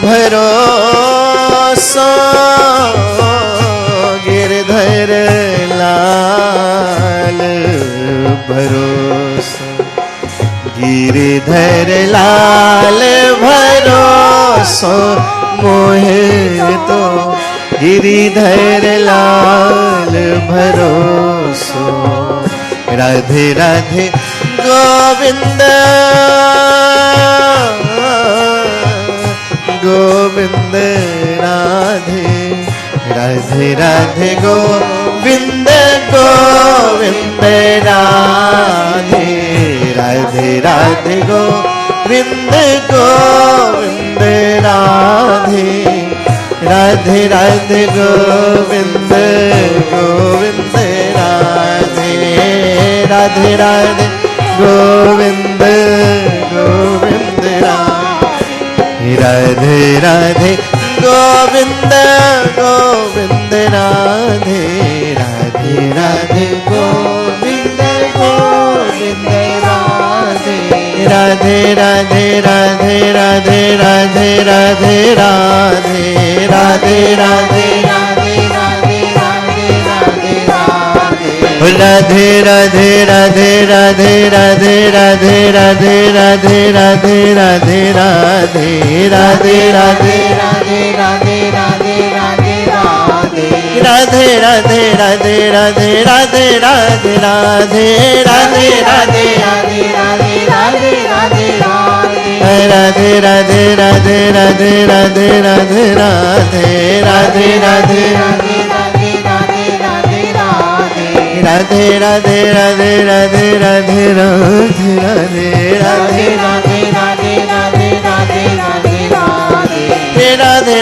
भरोसो, गिरिधर लाल भरोसो, गिरिधर लाल भरोसो मोहे तो, गिरिधर लाल भरोसो। राधे राधे गोविंद, गोविंद राधे, राधे राधे गोविंद, गोविंद राधे, राधे राधे गोविंद, गोविंद राधे, राधे राधे गोविंद, गोविंद राधे, राधे राधे गोविंद, गोविंद राधे, राधे राधे गोविंद, गोविंद राधे, राधे राधे गोविंद, गोविंद राधे, राधे राधे राधे राधे राधे राधे राधे, राधे राधे राधे राधे राधे राधे राधे, राधे राधे राधे राधे राधे राधे राधे राधे राधे राधे, राधे राधे राधे राधे राधे राधे राधे, राधे राधे राधे राधे राधे राधे राधे, राधे राधे राधे राधे राधे राधे राधे, राधे राधे राधे राधे राधे राधे राधे, राधे राधे राधे राधे राधे राधे राधे राधे राधे राधे, राधे राधे राधे राधे राधे राधे राधे, राधे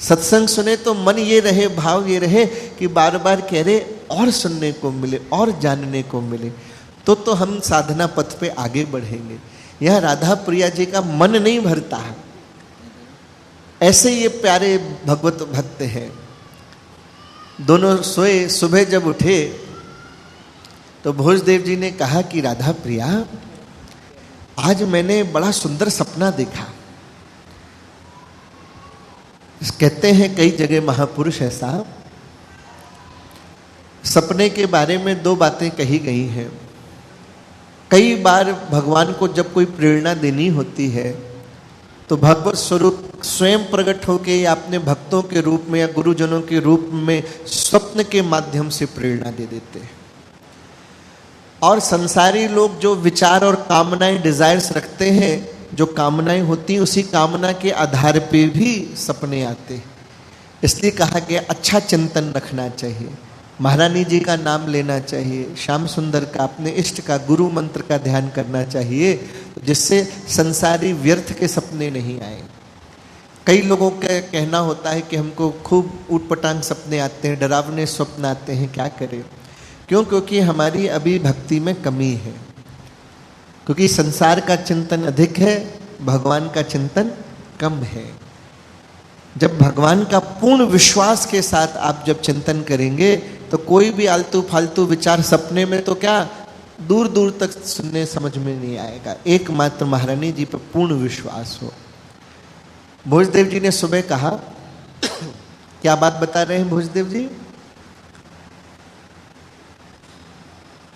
सत्संग सुने तो मन ये रहे, भाव ये रहे कि बार बार कह रहे और सुनने को मिले और जानने को मिले, तो हम साधना पथ पे आगे बढ़ेंगे। यह राधा प्रिया जी का मन नहीं भरता है। ऐसे ये प्यारे भगवत भक्त हैं। दोनों सोए, सुबह जब उठे तो भोजदेव जी ने कहा कि राधा प्रिया, आज मैंने बड़ा सुंदर सपना देखा। कहते हैं कई जगह महापुरुष ऐसा सपने के बारे में दो बातें कही गई हैं। कई बार भगवान को जब कोई प्रेरणा देनी होती है तो भगवत स्वरूप स्वयं प्रकट होके या अपने भक्तों के रूप में या गुरुजनों के रूप में स्वप्न के माध्यम से प्रेरणा दे देते हैं। और संसारी लोग जो विचार और कामनाएं, डिजायर्स रखते हैं, जो कामनाएं होती हैं, उसी कामना के आधार पे भी सपने आते हैं। इसलिए कहा गया अच्छा चिंतन रखना चाहिए, महारानी जी का नाम लेना चाहिए, श्याम सुंदर का, अपने इष्ट का, गुरु मंत्र का ध्यान करना चाहिए, जिससे संसारी व्यर्थ के सपने नहीं आए। कई लोगों का कहना होता है कि हमको खूब ऊटपटांग सपने आते हैं, डरावने स्वप्न आते हैं, क्या करें? क्यों? क्योंकि हमारी अभी भक्ति में कमी है, क्योंकि संसार का चिंतन अधिक है, भगवान का चिंतन कम है। जब भगवान का पूर्ण विश्वास के साथ आप जब चिंतन करेंगे तो कोई भी आलतू फालतू विचार सपने में तो क्या, दूर दूर तक सुनने समझ में नहीं आएगा। एकमात्र महारानी जी पर पूर्ण विश्वास हो। भोजदेव जी ने सुबह कहा, क्या बात बता रहे हैं भोजदेव जी?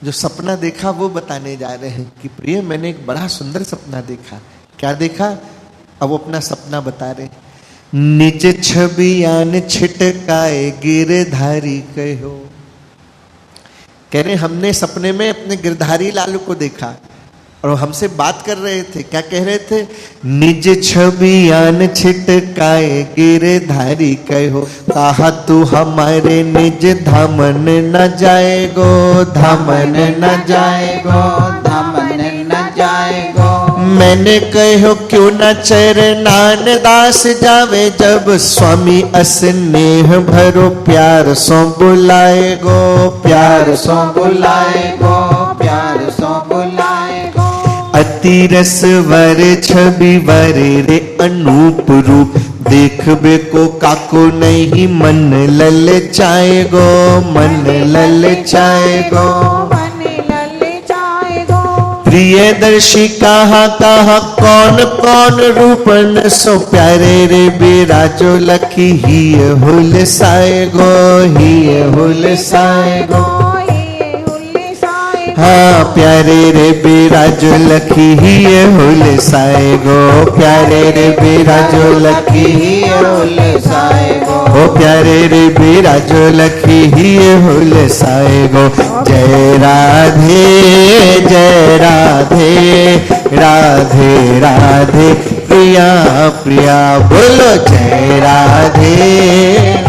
जो सपना देखा वो बताने जा रहे हैं कि प्रिय, मैंने एक बड़ा सुंदर सपना देखा। क्या देखा? अब वो अपना सपना बता रहे। निज छबियान छिटकाए गिरधारी कहो। कह रहे हमने सपने में अपने गिरधारी लाल को देखा और हमसे बात कर रहे थे। क्या कह रहे थे? निज छबियान छिटकाए गिरधारी कहो, कहा तू हमारे निज धामन न जाएगो, धामन न जाएगो, धामन न जाएगो। मैंने कहो क्यों न चरनान दास जावे, जब स्वामी अस्नेह भरो प्यार सो बुलाएगो, प्यार सो बुलाएगो, प्यार सो बुलाएगो। अति रस वर छवि वर रे अनूप रूप, देखबे को काको नहीं मन ललचाएगो, मन ललचाएगो, मन ललचाएगो। प्रियदर्शी कहा कहा कौन कौन रूपन, सो प्यारे रे बिराजो लखी ही हुलसाएगो, ही हुलसाएगो। हाँ प्यारे रे बिराजो लखी ही हुलसाएगो, प्यारे रे बिराजो लखी ही हुलसाएगो, ओ प्यारे रे बिराजो लखी ही हुलसाएगो। जय राधे जय राधे, राधे राधे प्रिया प्रिया, बोलो जय राधे।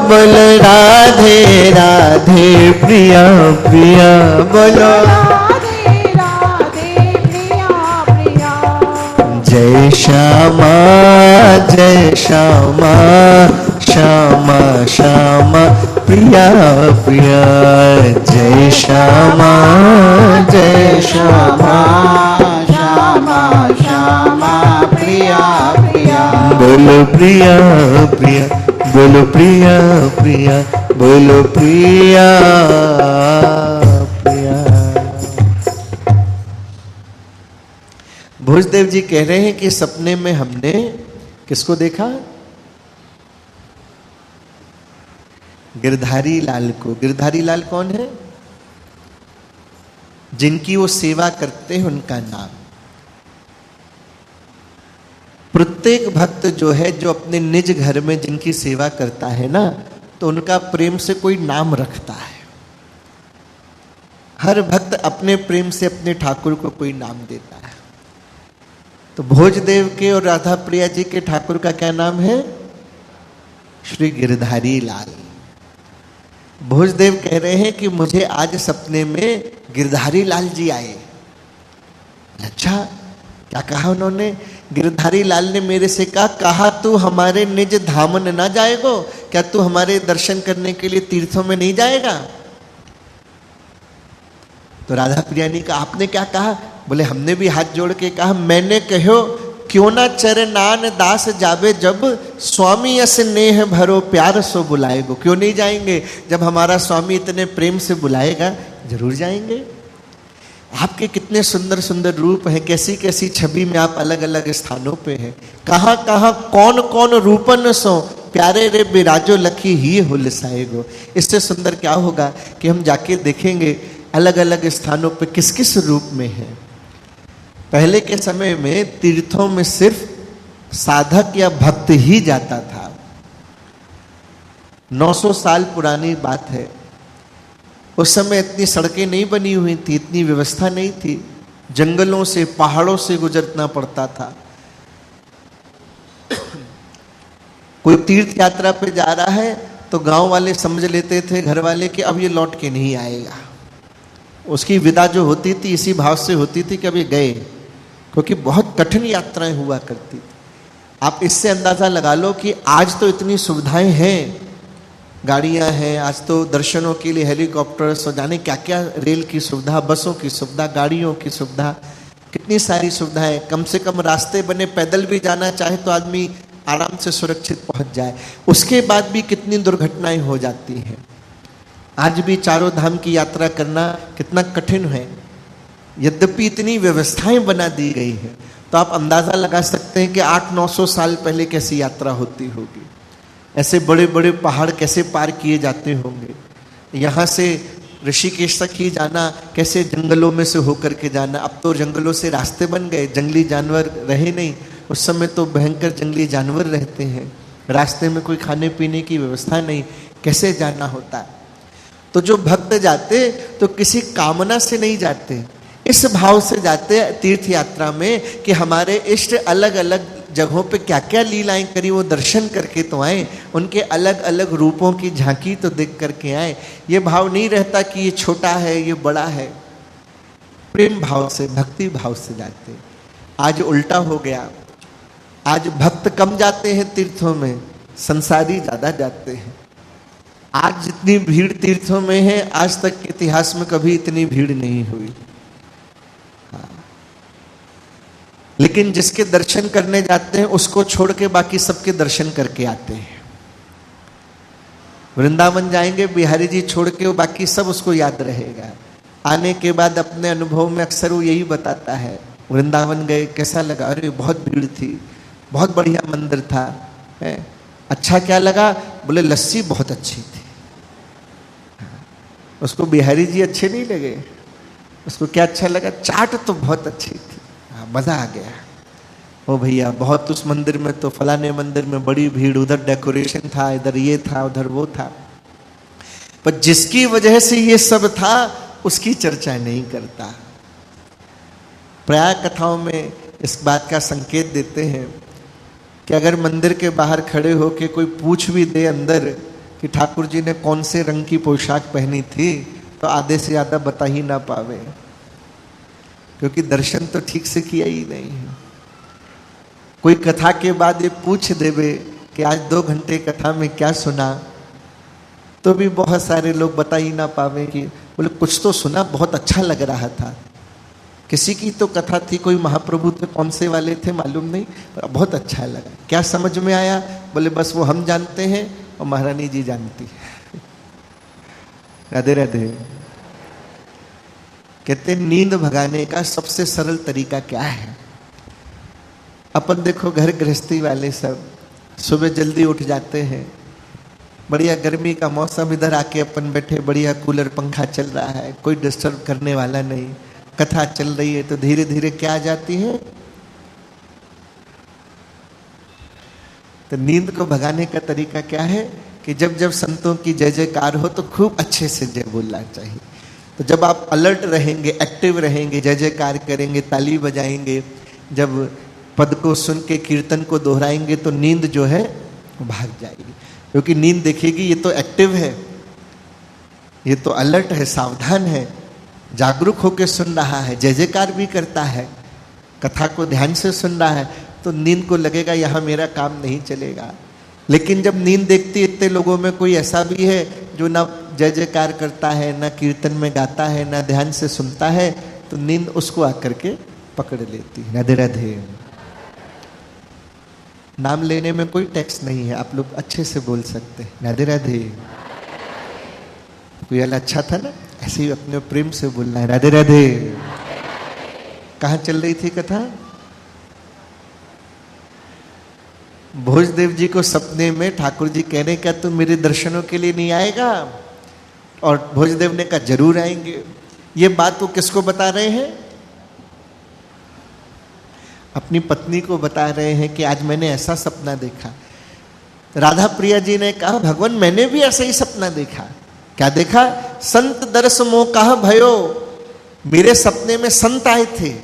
बोलो राधे राधे प्रिया प्रिया, बोलो राधे राधे प्रिया प्रिया। जय श्यामा जय श्यामा, श्यामा श्यामा प्रिया प्रिया। जय श्यामा जय श्यामा, श्यामा श्यामा प्रिया प्रिया। बोलो प्रिया प्रिया, बोलो प्रिया प्रिया, बोलो प्रिया प्रिया। भोजदेव जी कह रहे हैं कि सपने में हमने किसको देखा? गिरधारी लाल को। गिरधारी लाल कौन है? जिनकी वो सेवा करते हैं उनका नाम। प्रत्येक भक्त जो है, जो अपने निज घर में जिनकी सेवा करता है ना, तो उनका प्रेम से कोई नाम रखता है। हर भक्त अपने प्रेम से अपने ठाकुर को कोई नाम देता है। तो भोजदेव के और राधा प्रिया जी के ठाकुर का क्या नाम है? श्री गिरधारी लाल। भोजदेव कह रहे हैं कि मुझे आज सपने में गिरधारी लाल जी आए। अच्छा, क्या कहा उन्होंने? गिरधारी लाल ने मेरे से कहा तू हमारे निज धामन ना जाएगो? क्या तू हमारे दर्शन करने के लिए तीर्थों में नहीं जाएगा? तो राधा प्रिया ने कहा आपने क्या कहा? बोले हमने भी हाथ जोड़ के कहा, मैंने कहो क्यों ना चरनान दास जावे, जब स्वामी अस नेह भरो प्यार सो बुलाएगो। क्यों नहीं जाएंगे? जब हमारा स्वामी इतने प्रेम से बुलाएगा जरूर जाएंगे। आपके कितने सुंदर सुंदर रूप हैं, कैसी कैसी छवि में आप अलग अलग स्थानों पे हैं। कहाँ कहाँ कौन कौन रूपन सो प्यारे रे बिराजो लखी ही हुलसाएगो। इससे सुंदर क्या होगा कि हम जाके देखेंगे अलग अलग स्थानों पे किस किस रूप में है। पहले के समय में तीर्थों में सिर्फ साधक या भक्त ही जाता था। 900 साल पुरानी बात है। उस समय इतनी सड़कें नहीं बनी हुई थी, इतनी व्यवस्था नहीं थी, जंगलों से पहाड़ों से गुजरना पड़ता था। कोई तीर्थ यात्रा पे जा रहा है तो गांव वाले समझ लेते थे, घर वाले, कि अब ये लौट के नहीं आएगा। उसकी विदा जो होती थी इसी भाव से होती थी कि अब ये गए, क्योंकि बहुत कठिन यात्राएं हुआ करती थी। आप इससे अंदाजा लगा लो कि आज तो इतनी सुविधाएं हैं, गाड़ियां हैं, आज तो दर्शनों के लिए हेलीकॉप्टर्स और जाने क्या क्या, रेल की सुविधा, बसों की सुविधा, गाड़ियों की सुविधा, कितनी सारी सुविधाएं। कम से कम रास्ते बने, पैदल भी जाना चाहे तो आदमी आराम से सुरक्षित पहुंच जाए। उसके बाद भी कितनी दुर्घटनाएं हो जाती हैं। आज भी चारों धाम की यात्रा करना कितना कठिन है, यद्यपि इतनी व्यवस्थाएं बना दी गई हैं। तो आप अंदाजा लगा सकते हैं कि 800-900 साल पहले कैसी यात्रा होती होगी। ऐसे बड़े बड़े पहाड़ कैसे पार किए जाते होंगे। यहाँ से ऋषिकेश तक ही जाना, कैसे जंगलों में से होकर के जाना। अब तो जंगलों से रास्ते बन गए, जंगली जानवर रहे नहीं। उस समय तो भयंकर जंगली जानवर रहते हैं, रास्ते में कोई खाने पीने की व्यवस्था नहीं, कैसे जाना होता है। तो जो भक्त जाते तो किसी कामना से नहीं जाते, इस भाव से जाते तीर्थ यात्रा में कि हमारे इष्ट अलग अलग जगहों पे क्या क्या लीलाएं करी वो दर्शन करके तो आए, उनके अलग अलग रूपों की झांकी तो देख करके आए। ये भाव नहीं रहता कि ये छोटा है ये बड़ा है। प्रेम भाव से, भक्ति भाव से जाते। आज उल्टा हो गया, आज भक्त कम जाते हैं तीर्थों में, संसारी ज्यादा जाते हैं। आज जितनी भीड़ तीर्थों में है, आज तक के इतिहास में कभी इतनी भीड़ नहीं हुई। लेकिन जिसके दर्शन करने जाते हैं उसको छोड़ के बाकी सबके दर्शन करके आते हैं। वृंदावन जाएंगे, बिहारी जी छोड़ के, वो बाकी सब उसको याद रहेगा। आने के बाद अपने अनुभव में अक्सर वो यही बताता है, वृंदावन गए कैसा लगा? अरे बहुत भीड़ थी, बहुत बढ़िया मंदिर था। अच्छा क्या लगा? बोले लस्सी बहुत अच्छी थी। उसको बिहारी जी अच्छे नहीं लगे। उसको क्या अच्छा लगा? चाट तो बहुत अच्छी थी, मजा आ गया। ओ भैया बहुत, उस मंदिर में तो, फलाने मंदिर में बड़ी भीड़, उधर डेकोरेशन था, इधर ये था, उधर वो था। पर जिसकी वजह से ये सब था उसकी चर्चा नहीं करता। प्राय कथाओं में इस बात का संकेत देते हैं कि अगर मंदिर के बाहर खड़े होके कोई पूछ भी दे अंदर कि ठाकुर जी ने कौन से रंग की पोशाक पहनी थी, तो आधे से ज्यादा बता ही ना पावे, क्योंकि दर्शन तो ठीक से किया ही नहीं है। कोई कथा के बाद ये पूछ देवे कि आज 2 घंटे कथा में क्या सुना, तो भी बहुत सारे लोग बता ही ना पावे कि बोले कुछ तो सुना, बहुत अच्छा लग रहा था। किसी की तो कथा थी, कोई महाप्रभु थे, कौन से वाले थे मालूम नहीं, पर बहुत अच्छा लगा। क्या समझ में आया? बोले बस वो हम जानते हैं और महारानी जी जानती है। राधे राधे। कहते नींद भगाने का सबसे सरल तरीका क्या है? अपन देखो घर गृहस्थी वाले सब सुबह जल्दी उठ जाते हैं, बढ़िया गर्मी का मौसम, इधर आके अपन बैठे, बढ़िया कूलर पंखा चल रहा है, कोई डिस्टर्ब करने वाला नहीं, कथा चल रही है, तो धीरे धीरे क्या आ जाती है? तो नींद को भगाने का तरीका क्या है कि जब जब संतों की जय जयकार हो तो खूब अच्छे से जय बोलना चाहिए। तो जब आप अलर्ट रहेंगे, एक्टिव रहेंगे, जय जयकार करेंगे, ताली बजाएंगे, जब पद को सुन के कीर्तन को दोहराएंगे, तो नींद जो है वो भाग जाएगी। क्योंकि नींद देखेगी ये तो एक्टिव है, ये तो अलर्ट है, सावधान है, जागरूक होकर सुन रहा है, जय जयकार भी करता है, कथा को ध्यान से सुन रहा है तो नींद को लगेगा यहाँ मेरा काम नहीं चलेगा। लेकिन जब नींद देखती इतने लोगों में कोई ऐसा भी है जो ना जय जयकार करता है, ना कीर्तन में गाता है, ना ध्यान से सुनता है, तो नींद उसको आकर के पकड़ लेती है। राधे राधे। नाम लेने में कोई टैक्स नहीं है, आप लोग अच्छे से बोल सकते हैं। राधे राधे। कोई अच्छा था ना, ऐसे ही अपने प्रेम से बोलना है। राधे राधे। कहाँ चल रही थी कथा? भोजदेव जी को सपने में ठाकुर जी कह रहे क्या तुम मेरे दर्शनों के लिए नहीं आएगा? और भोजदेव ने कहा जरूर आएंगे। ये बात वो किसको बता रहे हैं? अपनी पत्नी को बता रहे हैं कि आज मैंने ऐसा सपना देखा। राधा प्रिया जी ने कहा भगवान मैंने भी ऐसा ही सपना देखा। क्या देखा? संत दर्श मोह कहा भयो। मेरे सपने में संत आए थे,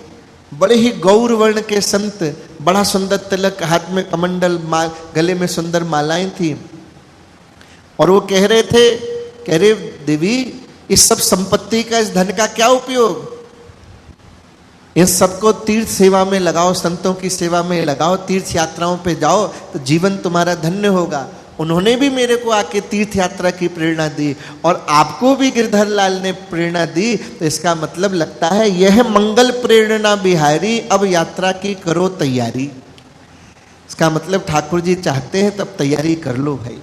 बड़े ही गौर वर्ण के संत, बड़ा सुंदर तिलक, हाथ में कमंडल, गले में सुंदर मालाएं थी। और वो कह रहे थे, कह रहे देवी इस सब संपत्ति का, इस धन का क्या उपयोग? इस सबको तीर्थ सेवा में लगाओ, संतों की सेवा में लगाओ, तीर्थ यात्राओं पे जाओ तो जीवन तुम्हारा धन्य होगा। उन्होंने भी मेरे को आके तीर्थ यात्रा की प्रेरणा दी और आपको भी गिरधर लाल ने प्रेरणा दी, तो इसका मतलब लगता है यह मंगल प्रेरणा बिहारी, अब यात्रा की करो तैयारी। इसका मतलब ठाकुर जी चाहते हैं तब तैयारी कर लो भाई।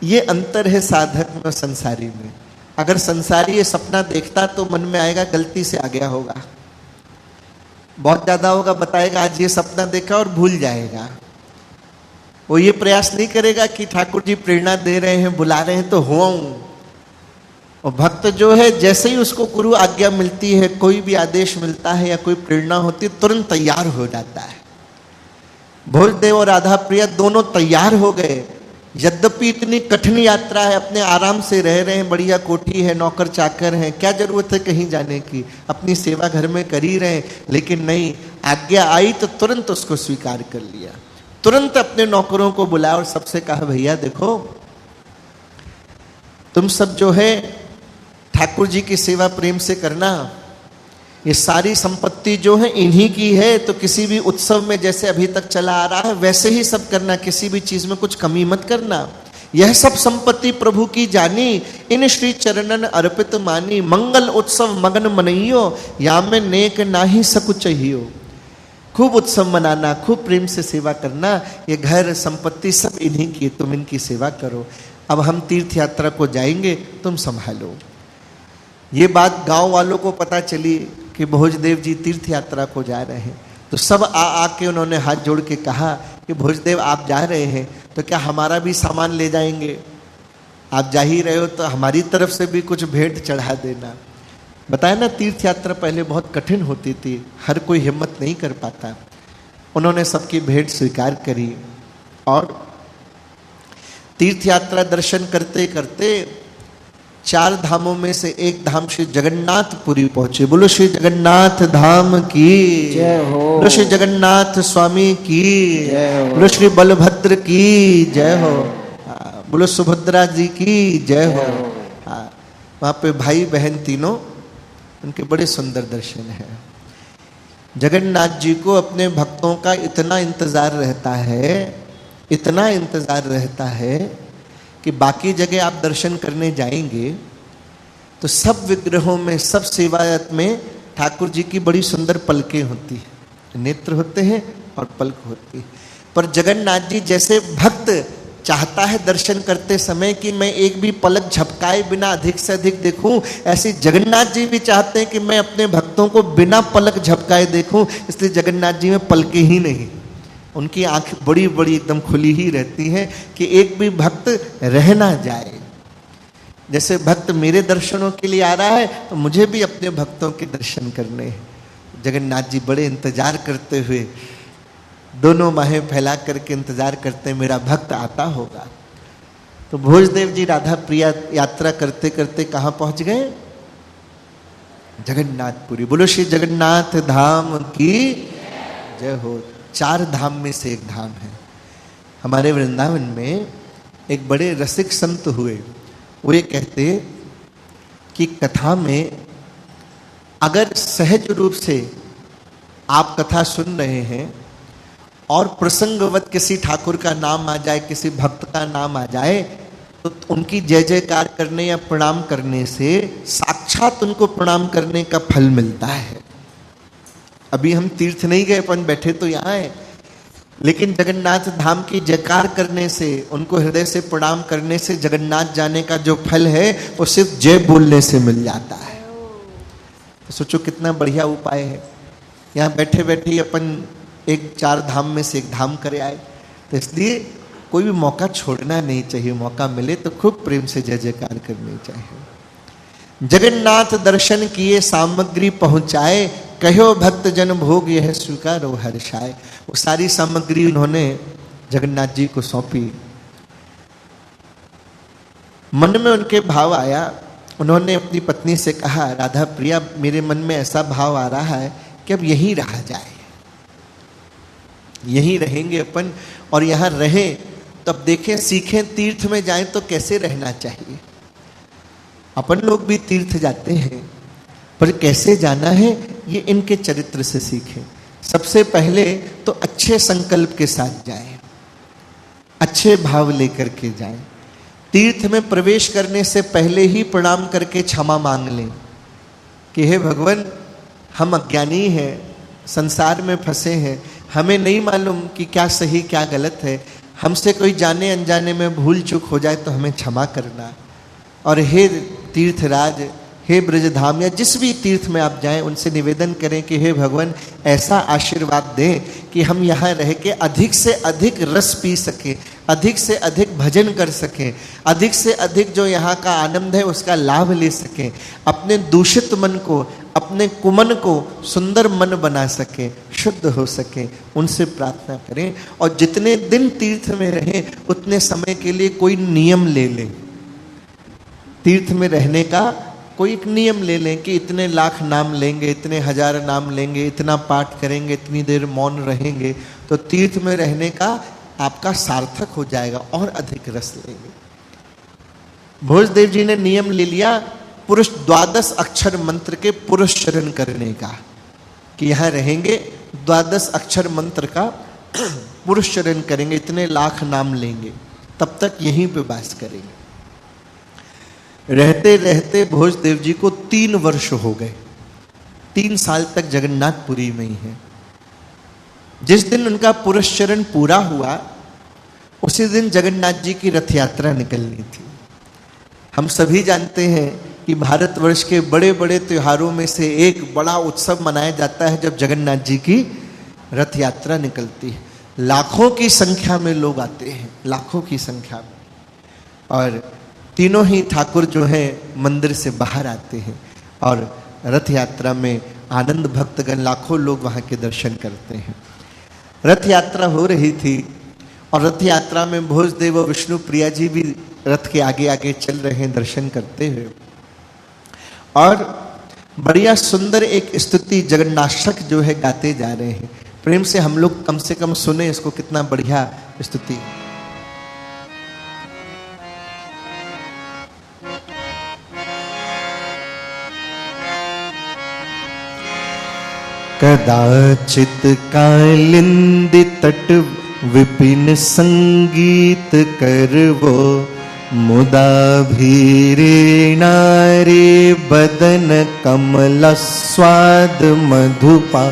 ये अंतर है साधक और संसारी में। अगर संसारी ये सपना देखता तो मन में आएगा गलती से आ गया होगा, बहुत ज्यादा होगा, बताएगा आज ये सपना देखा और भूल जाएगा। वो ये प्रयास नहीं करेगा कि ठाकुर जी प्रेरणा दे रहे हैं, बुला रहे हैं तो होऊं। और भक्त जो है जैसे ही उसको गुरु आज्ञा मिलती है, कोई भी आदेश मिलता है या कोई प्रेरणा होती है, तुरंत तैयार हो जाता है। भोजदेव और राधा प्रिया दोनों तैयार हो गए। यद्यपि इतनी कठिन यात्रा है, अपने आराम से रह रहे हैं, बढ़िया कोठी है, नौकर चाकर हैं, क्या जरूरत है कहीं जाने की, अपनी सेवा घर में कर ही रहे हैं। लेकिन नहीं, आज्ञा आई तो तुरंत उसको स्वीकार कर लिया। तुरंत अपने नौकरों को बुलाया और सबसे कहा भैया देखो तुम सब जो है ठाकुर जी की सेवा प्रेम से करना, ये सारी संपत्ति जो है इन्हीं की है, तो किसी भी उत्सव में जैसे अभी तक चला आ रहा है वैसे ही सब करना, किसी भी चीज में कुछ कमी मत करना। यह सब संपत्ति प्रभु की जानी, इन श्री चरणन अर्पित मानी, मंगल उत्सव मगन मनइयो, या में नेक नाही सकु चाहियो। खूब उत्सव मनाना, खूब प्रेम से सेवा करना, ये घर संपत्ति सब इन्हीं की, तुम इनकी सेवा करो। अब हम तीर्थ यात्रा को जाएंगे, तुम संभालो। ये बात गांव वालों को पता चली कि भोजदेव जी तीर्थ यात्रा को जा रहे हैं, तो सब आके उन्होंने हाथ जोड़ के कहा कि भोजदेव आप जा रहे हैं तो क्या हमारा भी सामान ले जाएंगे? आप जा ही रहे हो तो हमारी तरफ से भी कुछ भेंट चढ़ा देना। बताया ना, तीर्थ यात्रा पहले बहुत कठिन होती थी, हर कोई हिम्मत नहीं कर पाता। उन्होंने सबकी भेंट स्वीकार करी और तीर्थ यात्रा दर्शन करते करते 4 धामों में से एक धाम श्री जगन्नाथपुरी पहुंचे। बोलो श्री जगन्नाथ धाम की जय हो। बोलो श्री जगन्नाथ स्वामी की जय हो। बोलो श्री बलभद्र की जय हो। बोलो सुभद्रा जी की जय हो। वहां पे भाई बहन तीनों, उनके बड़े सुंदर दर्शन हैं। जगन्नाथ जी को अपने भक्तों का इतना इंतजार रहता है, इतना इंतजार रहता है कि बाकी जगह आप दर्शन करने जाएंगे तो सब विग्रहों में, सब सेवायत में ठाकुर जी की बड़ी सुंदर पलकें होती है, नेत्र होते हैं और पलक होती है। पर जगन्नाथ जी जैसे भक्त चाहता है दर्शन करते समय कि मैं एक भी पलक झपकाए बिना अधिक से अधिक देखूं, ऐसे जगन्नाथ जी भी चाहते हैं कि मैं अपने भक्तों को बिना पलक झपकाए देखूं। इसलिए जगन्नाथ जी में पलकें ही नहीं, उनकी आंखें बड़ी बड़ी एकदम खुली ही रहती हैं कि एक भी भक्त रह ना जाए। जैसे भक्त मेरे दर्शनों के लिए आ रहा है तो मुझे भी अपने भक्तों के दर्शन करने हैं। जगन्नाथ जी बड़े इंतजार करते हुए दोनों बाहें फैला करके इंतजार करते हैं, मेरा भक्त आता होगा। तो भोजदेव जी राधा प्रिया यात्रा करते करते कहाँ पहुंच गए? जगन्नाथपुरी। बोलो श्री जगन्नाथ धाम की जय हो। 4 धाम में से एक धाम है। हमारे वृंदावन में एक बड़े रसिक संत हुए, वो ये कहते कि कथा में अगर सहज रूप से आप कथा सुन रहे हैं और प्रसंगवत किसी ठाकुर का नाम आ जाए, किसी भक्त का नाम आ जाए, तो उनकी जय जयकार करने या प्रणाम करने से साक्षात उनको प्रणाम करने का फल मिलता है। अभी हम तीर्थ नहीं गए, अपन बैठे तो यहाँ है, लेकिन जगन्नाथ धाम की जयकार करने से, उनको हृदय से प्रणाम करने से जगन्नाथ जाने का जो फल है वो सिर्फ जय बोलने से मिल जाता है। तो सोचो कितना बढ़िया उपाय है। यहाँ बैठे बैठे ही अपन एक 4 धाम में से एक धाम करे आए। तो इसलिए कोई भी मौका छोड़ना नहीं चाहिए, मौका मिले तो खूब प्रेम से जय जयकार करनी चाहिए। जगन्नाथ दर्शन किए सामग्री पहुंचाए, कहो भक्त जन भोग यह स्वीकारो हर्षाए। वो सारी सामग्री उन्होंने जगन्नाथ जी को सौंपी। मन में उनके भाव आया, उन्होंने अपनी पत्नी से कहा, राधा प्रिया मेरे मन में ऐसा भाव आ रहा है कि अब यहीं रहा जाए, यहीं रहेंगे अपन, और यहाँ रहें तब देखें सीखें, तीर्थ में जाएं तो कैसे रहना चाहिए। अपन लोग भी तीर्थ जाते हैं, पर कैसे जाना है ये इनके चरित्र से सीखें। सबसे पहले तो अच्छे संकल्प के साथ जाएं, अच्छे भाव लेकर के जाएं। तीर्थ में प्रवेश करने से पहले ही प्रणाम करके क्षमा मांग लें कि हे भगवान, हम अज्ञानी हैं, संसार में फंसे हैं, हमें नहीं मालूम कि क्या सही क्या गलत है, हमसे कोई जाने अनजाने में भूल चूक हो जाए तो हमें क्षमा करना। और हे तीर्थराज, हे ब्रजधाम या जिस भी तीर्थ में आप जाएं, उनसे निवेदन करें कि हे भगवान ऐसा आशीर्वाद दें कि हम यहाँ रह के अधिक से अधिक रस पी सकें, अधिक से अधिक भजन कर सकें, अधिक से अधिक जो यहाँ का आनंद है उसका लाभ ले सकें, अपने दूषित मन को, अपने कुमन को सुंदर मन बना सकें, शुद्ध हो सकें। उनसे प्रार्थना करें। और जितने दिन तीर्थ में रहें उतने समय के लिए कोई नियम ले लें। तीर्थ में रहने का कोई एक नियम ले लें कि इतने लाख नाम लेंगे, इतने हजार नाम लेंगे, इतना पाठ करेंगे, इतनी देर मौन रहेंगे, तो तीर्थ में रहने का आपका सार्थक हो जाएगा और अधिक रस लेंगे। भोजदेव जी ने नियम ले लिया पुरुष 12 अक्षर मंत्र के पुरुष चरण करने का, कि यहाँ रहेंगे 12 अक्षर मंत्र का पुरुष चरण करेंगे, इतने लाख नाम लेंगे, तब तक यहीं पे वास करेंगे। रहते रहते भोजदेव जी को 3 वर्ष हो गए, 3 साल तक जगन्नाथपुरी में ही है। जिस दिन उनका पुरस्चरण पूरा हुआ उसी दिन जगन्नाथ जी की रथ यात्रा निकलनी थी। हम सभी जानते हैं कि भारतवर्ष के बड़े बड़े त्योहारों में से एक बड़ा उत्सव मनाया जाता है जब जगन्नाथ जी की रथ यात्रा निकलती है। लाखों की संख्या में लोग आते हैं, लाखों की संख्या में, और तीनों ही ठाकुर जो हैं मंदिर से बाहर आते हैं और रथ यात्रा में आनंद भक्तगण लाखों लोग वहाँ के दर्शन करते हैं। रथ यात्रा हो रही थी और रथ यात्रा में भोजदेव और विष्णु प्रिया जी भी रथ के आगे आगे चल रहे हैं दर्शन करते हुए, और बढ़िया सुंदर एक स्तुति जगन्नाथक जो है गाते जा रहे हैं। प्रेम से हम लोग कम से कम सुने इसको, कितना बढ़िया स्तुति। कदाचित कालिंदी तट विपिन संगीत करवो, मुदा भीरे नारे बदन कमल स्वाद मधुपा,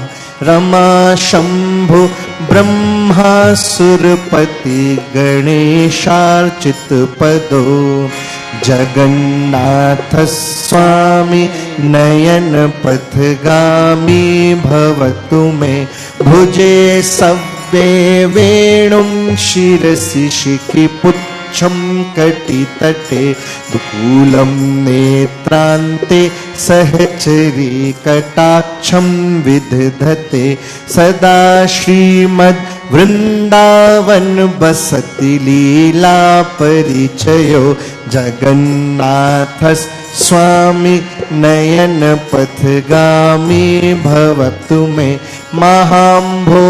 रमा शंभु ब्रह्मा सुरपति गणेशार्चित पदो, जगन्नाथ स्वामी नयन पथगामी भवतु मे, भुजे सव्ये वेणुं शिरसि शिखि पुच्छं कटितटे, दुकूलं नेत्रान्ते सहचरी कटाक्षं विदधते, सदा श्रीमद् वृंदावन बसति लीला परिचयो जगन्नाथ स्वामी नयन पथगामी भवतु मे महाम्भोधस्तीरे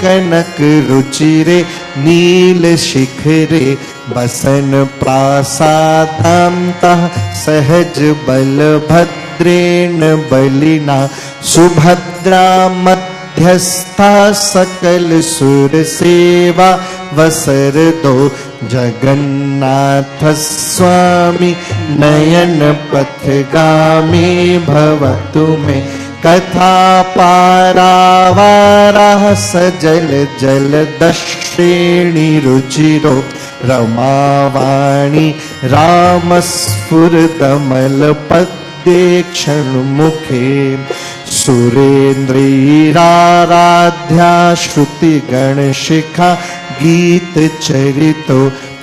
कनक रुचिरे नील शिखरे बसन प्रासादान्तः सहज बलभद्रेण बलिना सुभद्रा मध्यस्था सकल सुर सेवा वसर दो जगन्नाथ स्वामी नयन पथगामी भवतु मे कथा पारावारः सजल जलदश्रेणी रुचिरो रमावाणी रामस्फुरदमलपद्ये क्षणमुखे सुरेन्द्रैराराध्या श्रुतिगणशिखा गीतचरितो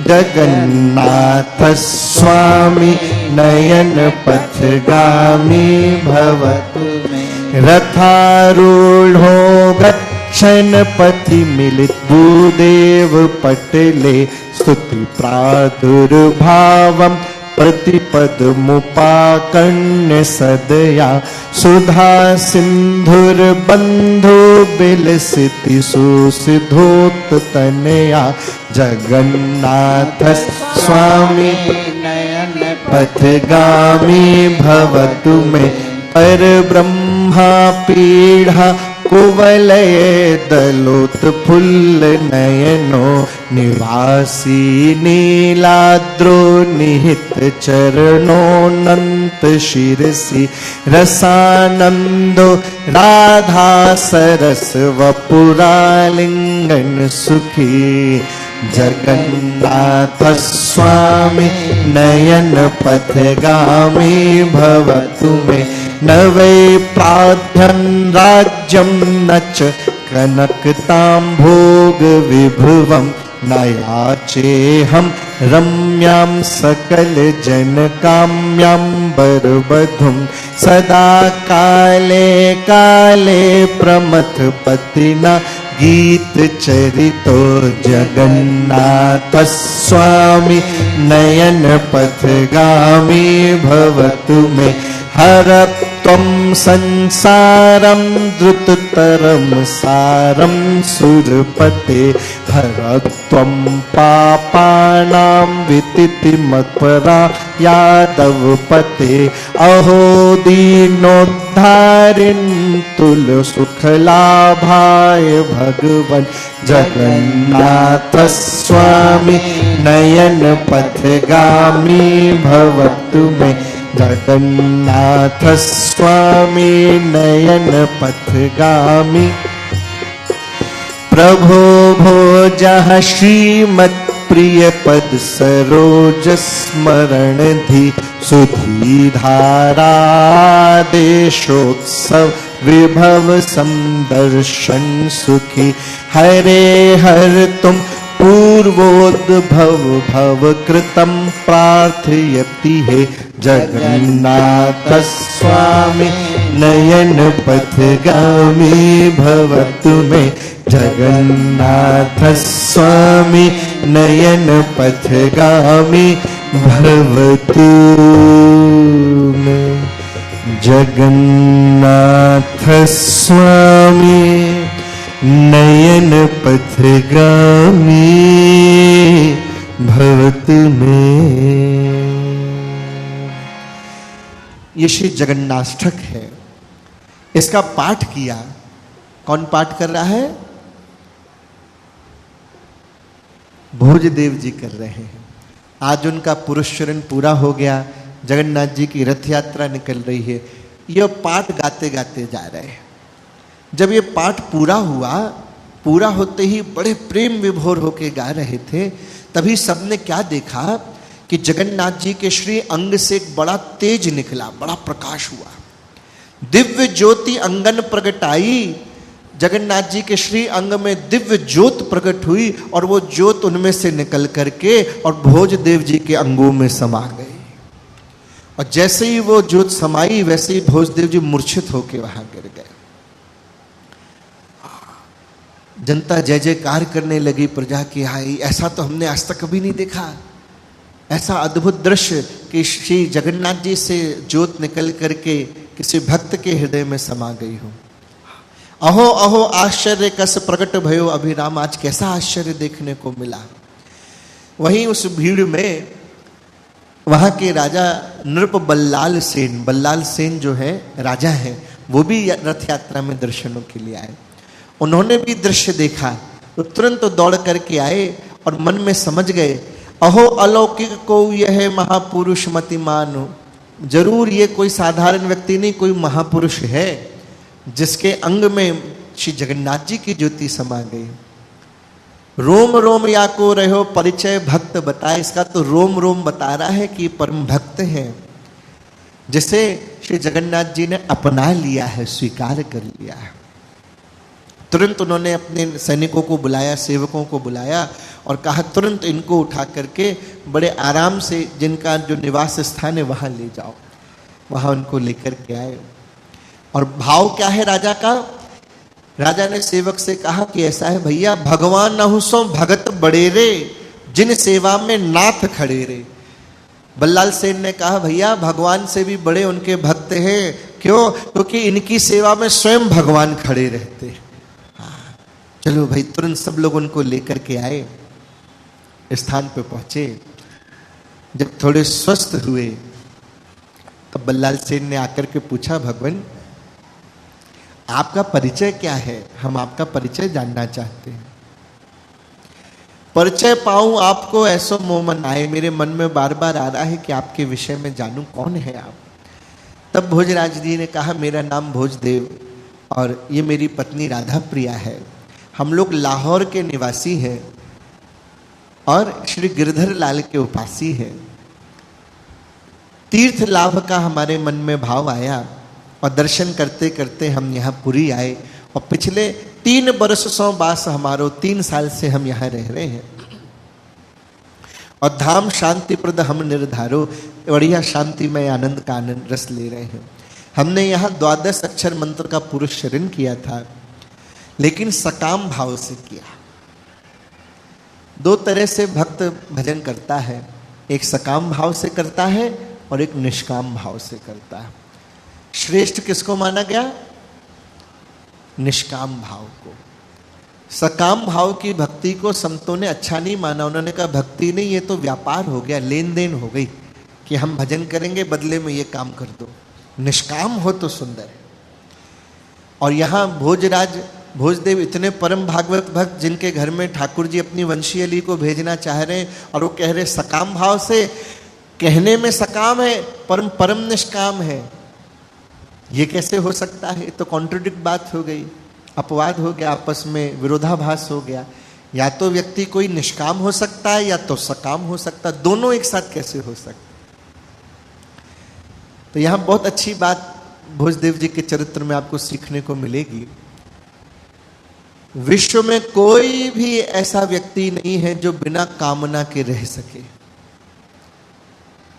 जगन्नाथ स्वामी नयन पथगामी भवतु मे रथारूढ़ो गच्छन् पथि मिलित भूदेव पटले स्तुति प्रादुर्भावम् प्रतिपदमुपाकर्ण्य सदया सुधा सिन्धुर्बन्धो बिलसिति सुसिधोत्तनया जगन्नाथ स्वामी नयन पथगामी भवतु मे परब्रह्मा पीढ़ा कुवलय दलोत्फुल्ल नयनो निवासी नीलाद्रो निहित चरणोऽनंत शिरसि रसानंदो राधा सरस वपुरालिंगन सुखी जगन्नाथ स्वामी नयन पथगामी भवतु मे न वै प्राध्यं राज्यं न च कनकतां भोग विभुवं न याचेऽहं रम्यां सकल जनकाम्यां वरवधुं सदा काले काले प्रमथपतिना गीत चरितो जगन्नाथ स्वामी नयन पथगामी भवतु मे हर त्वं संसारं द्रुततरं सारं सुरपते हर त्वं पापानां वितितिमत्परा यादवपते अहो दीनोद्धारिन् तुलसुखलाभाय भगवन् जगन्नाथ स्वामी नयन पथगामी भवतु मे जगन्नाथ स्वामी नयन पथगामी प्रभो भोजः श्रीमत् प्रिय पद सरोज स्मरण धी सुधी धारा देशोत्सव विभव संदर्शन सुखी हरे हर तुम पूर्वोद्भव भव कृतं प्रार्थयति हे जगन्नाथ स्वामी नयन पथगामी भवतु मे जगन्नाथ स्वामी नयन पथगामी भवतु मे जगन्नाथ स्वामी नयन पथगामी भवतु मे। ये श्री जगन्नाष्टक है। इसका पाठ किया, कौन पाठ कर रहा है? भोजदेव जी कर रहे हैं। आज उनका पुरुषचरण पूरा हो गया, जगन्नाथ जी की रथ यात्रा निकल रही है। यह पाठ गाते गाते जा रहे हैं। जब ये पाठ पूरा हुआ, पूरा होते ही बड़े प्रेम विभोर होके गा रहे थे, तभी सबने क्या देखा कि जगन्नाथ जी के श्री अंग से एक बड़ा तेज निकला, बड़ा प्रकाश हुआ। दिव्य ज्योति अंगन प्रगटाई। जगन्नाथ जी के श्री अंग में दिव्य ज्योत प्रकट हुई और वो ज्योत उनमें से निकल करके और भोजदेव जी के अंगों में समा गई। और जैसे ही वो ज्योत समाई, वैसे ही भोजदेव जी मूर्छित होकर वहां गिर गए। जनता जय जयकार करने लगी प्रजा की, हाय ऐसा तो हमने आज तक कभी नहीं देखा। ऐसा अद्भुत दृश्य कि श्री जगन्नाथ जी से ज्योत निकल करके किसी भक्त के हृदय में समा गई हो। अहो अहो आश्चर्य कस प्रकट भयो अभिराम, आज कैसा आश्चर्य देखने को मिला। वहीं उस भीड़ में वहां के राजा नृप बल्लाल सेन जो है राजा हैं, वो भी रथ यात्रा में दर्शनों के लिए आए। उन्होंने भी दृश्य देखा तो तुरंत दौड़ करके आए और मन में समझ गए, अहो अलौकिक को यह महापुरुष मतिमान, जरूर ये कोई साधारण व्यक्ति नहीं, कोई महापुरुष है जिसके अंग में श्री जगन्नाथ जी की ज्योति समा गई। रोम रोम या को रहो परिचय भक्त बताए, इसका तो रोम रोम बता रहा है कि परम भक्त है जिसे श्री जगन्नाथ जी ने अपना लिया है, स्वीकार कर लिया है। तुरंत उन्होंने अपने सैनिकों को बुलाया, सेवकों को बुलाया और कहा तुरंत इनको उठा करके बड़े आराम से जिनका जो निवास स्थान है वहां ले जाओ। वहां उनको लेकर के आए। और भाव क्या है राजा का? राजा ने सेवक से कहा कि ऐसा है भैया, भगवान नहुसो भगत बड़े रे, जिन सेवा में नाथ खड़े रे। बल्लाल सेन ने कहा भैया भगवान से भी बड़े उनके भक्त हैं। क्यों? क्योंकि इनकी सेवा में स्वयं भगवान खड़े रहते हैं। चलो भाई, तुरंत सब लोग उनको लेकर के आए, स्थान पे पहुंचे। जब थोड़े स्वस्थ हुए तब बल्लाल सेन ने आकर के पूछा, भगवान आपका परिचय क्या है? हम आपका परिचय जानना चाहते हैं। परिचय पाऊं आपको ऐसो मोह मन आए, मेरे मन में बार बार आ रहा है कि आपके विषय में जानूं, कौन है आप? तब भोजराज जी ने कहा, मेरा नाम भोजदेव और ये मेरी पत्नी राधा प्रिया है। हम लोग लाहौर के निवासी हैं और श्री गिरधर लाल के उपासी हैं। तीर्थ लाभ का हमारे मन में भाव आया और दर्शन करते करते हम यहाँ पुरी आए और पिछले 3 वर्षों बास हमारो 3 साल से हम यहाँ रह रहे हैं और धाम शांति प्रद हम निर्धारो, बढ़िया शांति में आनंद का आनंद रस ले रहे हैं। हमने यहाँ 12 अक्षर मंत्र का पुरुषरण किया था, लेकिन सकाम भाव से किया। 2 तरह से भक्त भजन करता है, एक सकाम भाव से करता है और एक निष्काम भाव से करता है। श्रेष्ठ किसको माना गया? निष्काम भाव को। सकाम भाव की भक्ति को संतों ने अच्छा नहीं माना। उन्होंने कहा भक्ति नहीं, ये तो व्यापार हो गया, लेन देन हो गई कि हम भजन करेंगे बदले में ये काम कर दो। निष्काम हो तो सुंदर है। और यहाँ भोजदेव इतने परम भागवत भक्त जिनके घर में ठाकुर जी अपनी वंशी अली को भेजना चाह रहे हैं और वो कह रहे सकाम भाव से। कहने में सकाम है परम निष्काम है, ये कैसे हो सकता है? तो कॉन्ट्रडिक्ट बात हो गई, अपवाद हो गया, आपस में विरोधाभास हो गया। या तो व्यक्ति कोई निष्काम हो सकता है या तो सकाम हो सकता है, दोनों एक साथ कैसे हो सकता? तो यहां बहुत अच्छी बात भोजदेव जी के चरित्र में आपको सीखने को मिलेगी। विश्व में कोई भी ऐसा व्यक्ति नहीं है जो बिना कामना के रह सके।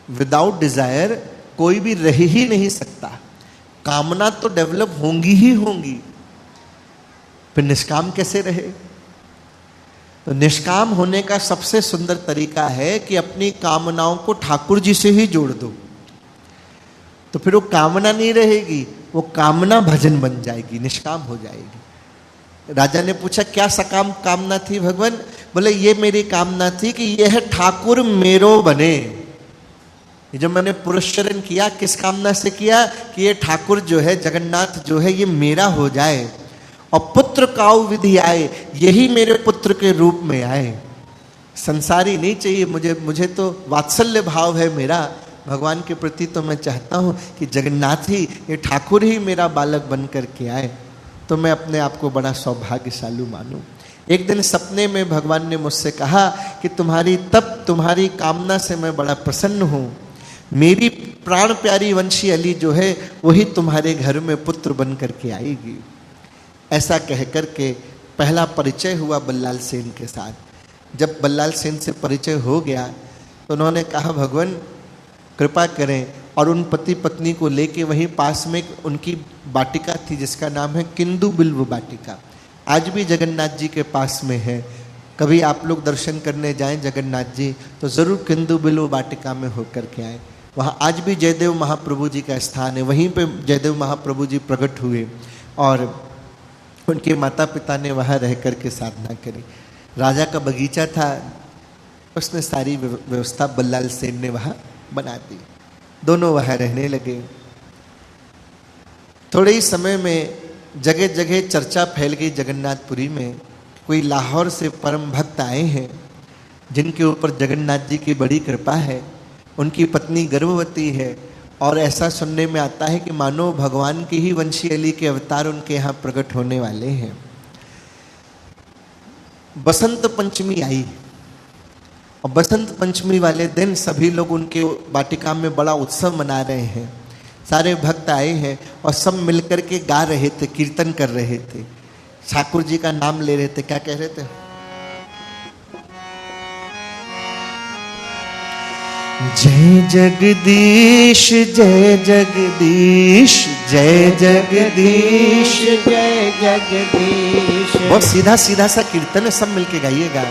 विदाउट डिजायर कोई भी रह ही नहीं सकता। कामना तो डेवलप होंगी ही होंगी, फिर निष्काम कैसे रहे? तो निष्काम होने का सबसे सुंदर तरीका है कि अपनी कामनाओं को ठाकुर जी से ही जोड़ दो, तो फिर वो कामना नहीं रहेगी, वो कामना भजन बन जाएगी, निष्काम हो जाएगी। राजा ने पूछा क्या सकाम कामना थी भगवान? बोले ये मेरी कामना थी कि यह ठाकुर मेरो बने। ये जो मैंने पुरस्चरण किया किस कामना से किया? कि ये ठाकुर जो है, जगन्नाथ जो है, ये मेरा हो जाए और पुत्र काउ विधि आए, यही मेरे पुत्र के रूप में आए। संसारी नहीं चाहिए मुझे तो वात्सल्य भाव है मेरा भगवान के प्रति। तो मैं चाहता हूँ कि जगन्नाथ ही, ये ठाकुर ही मेरा बालक बन करके आए, तो मैं अपने आप को बड़ा सौभाग्यशाली मानूं। एक दिन सपने में भगवान ने मुझसे कहा कि तुम्हारी कामना से मैं बड़ा प्रसन्न हूँ। मेरी प्राण प्यारी वंशी अली जो है वही तुम्हारे घर में पुत्र बन करके आएगी। ऐसा कह करके पहला परिचय हुआ बल्लाल सेन के साथ। जब बल्लाल सेन से परिचय हो गया तो उन्होंने कहा भगवान कृपा करें, और उन पति पत्नी को लेके वहीं पास में उनकी वाटिका थी जिसका नाम है किंदु बिल्व वाटिका। आज भी जगन्नाथ जी के पास में है। कभी आप लोग दर्शन करने जाएं जगन्नाथ जी तो जरूर किंदु बिल्व वाटिका में होकर के आए। वहाँ आज भी जयदेव महाप्रभु जी का स्थान है। वहीं पे जयदेव महाप्रभु जी प्रकट हुए और उनके माता पिता ने वहाँ रह कर के साधना करी। राजा का बगीचा था, उसने सारी व्यवस्था बल्लाल सेन ने वहाँ बना दी। दोनों वहाँ रहने लगे। थोड़े ही समय में जगह जगह चर्चा फैल गई जगन्नाथपुरी में। कोई लाहौर से परम भक्त आए हैं जिनके ऊपर जगन्नाथ जी की बड़ी कृपा है। उनकी पत्नी गर्भवती है और ऐसा सुनने में आता है कि मानो भगवान की ही वंशी अली के अवतार उनके यहाँ प्रकट होने वाले हैं। बसंत पंचमी आई और बसंत पंचमी वाले दिन सभी लोग उनके वाटिका में बड़ा उत्सव मना रहे हैं। सारे भक्त आए हैं और सब मिलकर के गा रहे थे, कीर्तन कर रहे थे, ठाकुर जी का नाम ले रहे थे। क्या कह रहे थे? जय जगदीश जय जगदीश जय जगदीश जय जगदीश। बहुत सीधा सीधा सा कीर्तन है, सब मिलके गाइएगा।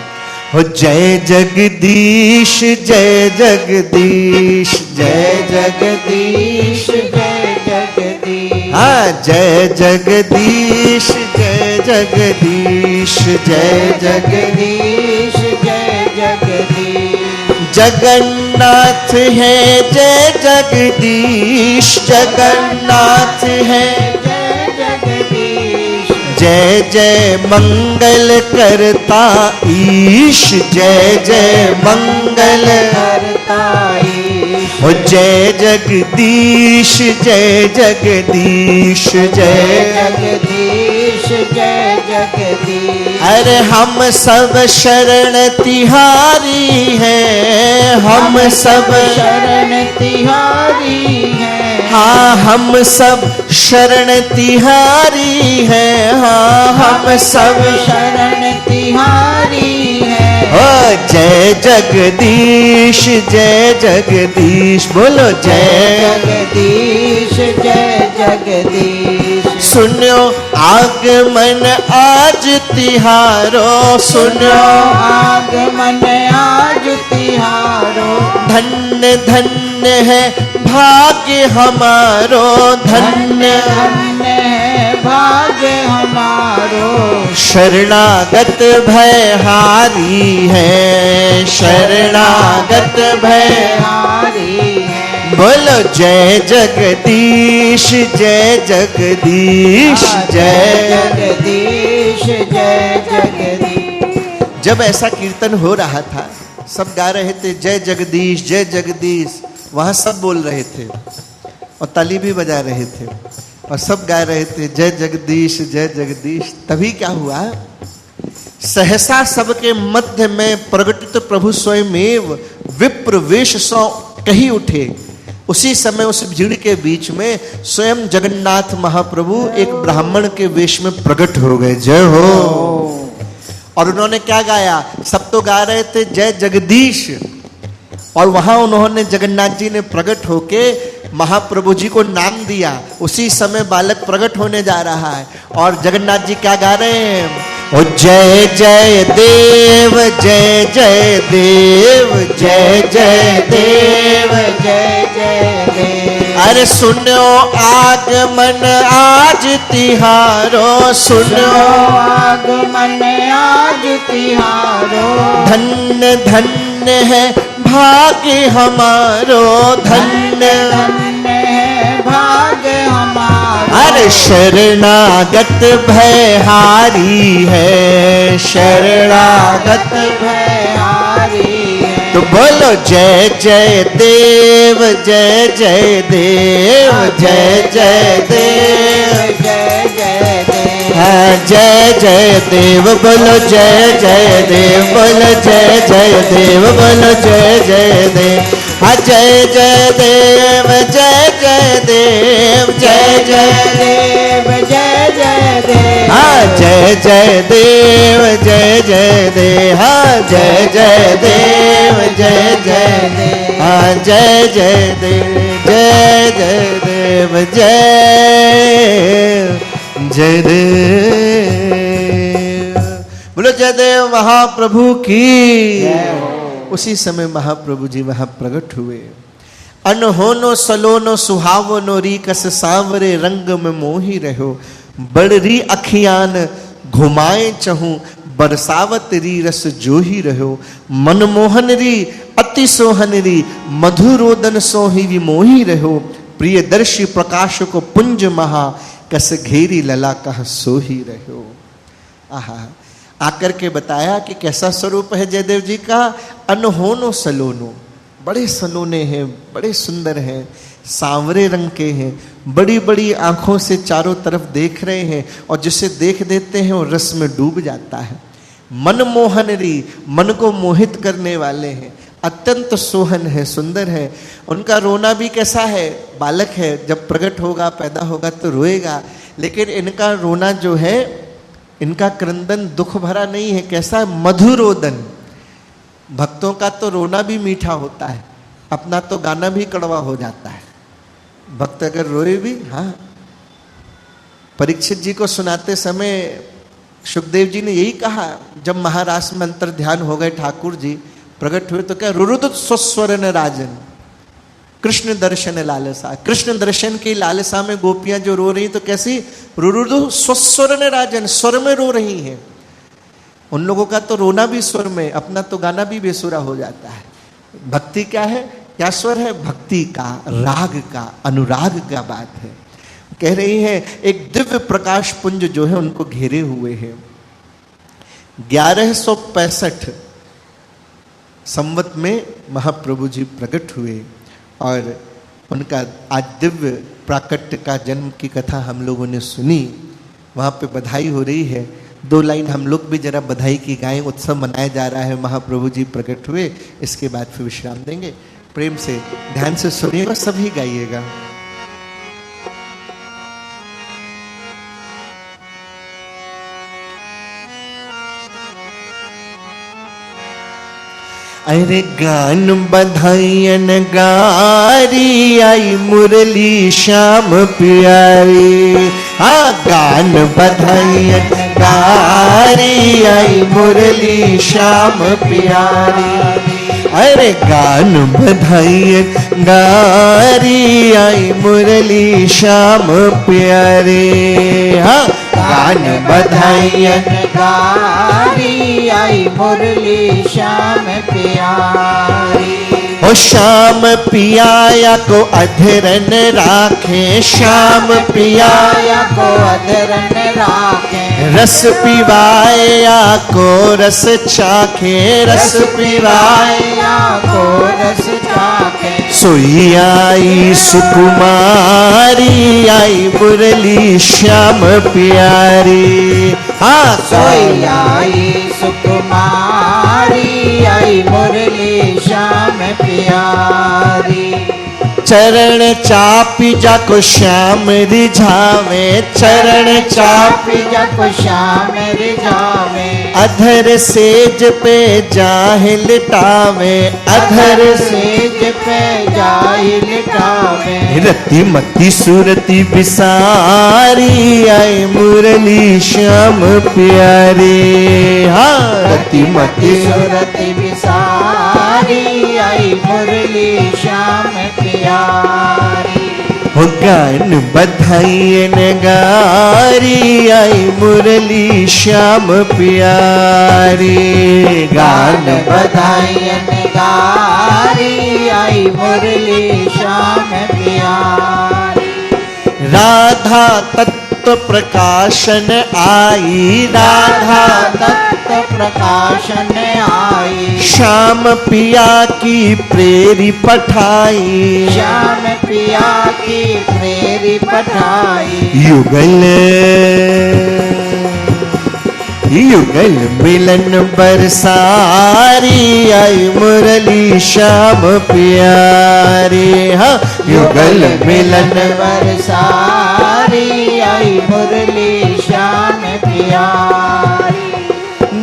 हो जय जगदीश जय जगदीश जय जगदीश जय जगदीश। हाँ जय जगदीश जय जगदीश जय जगदीश जय जगदीश। जगन्नाथ है जय जगदीश जगन्नाथ है जय जगदीश। जय जय मंगल करता ईश जय जय मंगल करता ईश। हो जय जगदीश जय जगदीश जय जगदीश जय जगदीश। अरे हम सब शरण तिहारी हैं, हम सब शरण तिहारी हैं। हाँ हम सब शरण तिहारी हैं, हाँ हम सब शरण तिहारी हैं। ओ जय जगदीश जय जगदीश बोलो जय जगदीश जय जगदीश। सुनो आगमन आज तिहारो सुनो आगमन आज तिहारो। धन्य धन्य है भाग्य हमारो धन्य धन्य है भाग्य हमारो। शरणागत भयहारी है शरणागत हारी है। बोलो जय जगदीश जय जगदीश जय जगदीश जय जगदीश। जब ऐसा कीर्तन हो रहा था सब गा रहे थे जय जगदीश जय जगदीश। वहाँ सब बोल रहे थे और ताली भी बजा रहे थे और सब गा रहे थे जय जगदीश जय जगदीश। तभी क्या हुआ, सहसा सबके मध्य में प्रगटित प्रभु स्वयमेव विप्र वेश सो कही उठे। उसी समय उस भीड़ के बीच में स्वयं जगन्नाथ महाप्रभु एक ब्राह्मण के वेश में प्रकट हो गए। जय हो। और उन्होंने क्या गाया, सब तो गा रहे थे जय जगदीश और वहां उन्होंने जगन्नाथ जी ने प्रकट होके महाप्रभु जी को नाम दिया। उसी समय बालक प्रकट होने जा रहा है और जगन्नाथ जी क्या गा रहे हैं, ओ जय जय देव जय जय देव जय जय देव जय जय देव। अरे सुनो आगमन आज तिहारो सुनो आगमन आज तिहारो। धन्य धन्य है भाग्य हमारो धन्य धन्य है भाग्य हमारो। अरे शरणागत भयहारी है शरणागत भयहारी है। तो बोलो जय जय देव जय जय देव जय जय देव जय जय देव। हाँ जय जय देव बोलो जय जय देव बोलो जय जय देव बोलो जय जय देव। हाँ जय जय देव जय जय देव जय जय देव जय जय देव। हाँ जय जय देव जय जय देव हाँ जय जय देव जय जय देव हाँ जय जय देव जय जय देव जय जय देव। जयदेव महाप्रभु की। जय हो। उसी समय महाप्रभु जी वहां प्रकट हुए। अनहोनो सलोनो सुहावनो री कस सांवरे रंग में मोही रहो, बड़री अखियान घुमाए चहूं बरसावत री रस जोही रहो, मनमोहन री अति सोहन री मधुरोदन सोही विमोही रहो, प्रियदर्शी प्रकाश को पुंज महा कस घेरी लला कह सोही रहो। आहा, आकर के बताया कि कैसा स्वरूप है जयदेव जी का। अनहोनो सलोनो, बड़े सलोने हैं, बड़े सुंदर हैं, सांवरे रंग के हैं, बड़ी बड़ी आंखों से चारों तरफ देख रहे हैं और जिसे देख देते हैं वो रस में डूब जाता है। मनमोहन री, मन को मोहित करने वाले हैं, अत्यंत सोहन है, सुंदर है। उनका रोना भी कैसा है, बालक है, जब प्रकट होगा पैदा होगा तो रोएगा, लेकिन इनका रोना जो है, इनका क्रंदन दुख भरा नहीं है। कैसा है, मधुरोदन। भक्तों का तो रोना भी मीठा होता है, अपना तो गाना भी कड़वा हो जाता है। भक्त अगर रोए भी, हाँ, परीक्षित जी को सुनाते समय सुखदेव जी ने यही कहा, जब महाराष्ट्र में अंतर ध्यान हो गए ठाकुर जी प्रकट हुए तो क्या, रुरुद स्वस्वरन राजन कृष्ण दर्शन लालसा। कृष्ण दर्शन की लालसा में गोपियां जो रो रही तो कैसी, रुरुद स्वस्वरन राजन, स्वर में रो रही हैं। उन लोगों का तो रोना भी स्वर में, अपना तो गाना भी बेसुरा हो जाता है। भक्ति क्या है, क्या स्वर है, भक्ति का, राग का, अनुराग का बात है। कह रही है एक दिव्य प्रकाश पुंज जो है उनको घेरे हुए है। 1165 संवत में महाप्रभु जी प्रकट हुए और उनका आज दिव्य प्राकट्य का जन्म की कथा हम लोगों ने सुनी। वहाँ पे बधाई हो रही है। 2 लाइन हम लोग भी जरा बधाई की गाएं। उत्सव मनाया जा रहा है, महाप्रभु जी प्रकट हुए, इसके बाद फिर विश्राम देंगे। प्रेम से ध्यान से सुनिएगा, सभी गाइएगा। अरे गान बधाइयन गारी आई मुरली श्याम प्यारी। हाँ, गान बधाइयन गारी आई मुरली श्याम प्यारी। अरे गान बधाइयन गारी आई मुरली श्याम प्यारे। हाँ, गान बधाइयन गारी आई मुरली श्याम प्यारी। ओ श्याम पियाया को अधरन राखे, श्याम पियाया को अधरन राखे, रस पिवाया को रस चाखे, रस पिवाया को रस चाखे। सोई आई सुकुमारी आई मुरली श्याम प्यारी। हाँ, सोई आई सुकुमारी आई मुरली श्याम प्यारी। चरण चापी जाको श्याम रिझावे, चरण चापी जाको श्याम रिझावे। अधर सेज पे जाहि लिटावे, अधर सेज पे जाहि लिटावे। रति मति सुरति बिसारी आई मुरली श्याम प्यारे। हाँ, रति मति सुरति बिसारी आई मुरली श्याम प्यारी। हो गान बधाइयन गारी आई मुरली श्याम प्यारी। गान बधाइयन गारी आई मुरली श्याम प्यारी। राधा तत्व प्रकाशन आई, राधा तत्व प्रकाशन आई। श्याम पिया की प्रेरी पठाई, श्याम पिया की प्रेरी पठाई। युगल युगल मिलन बरसारी आई मुरली श्याम प्यारी। हाँ, युगल मिलन बरसारी आई मुरली श्याम प्यारी।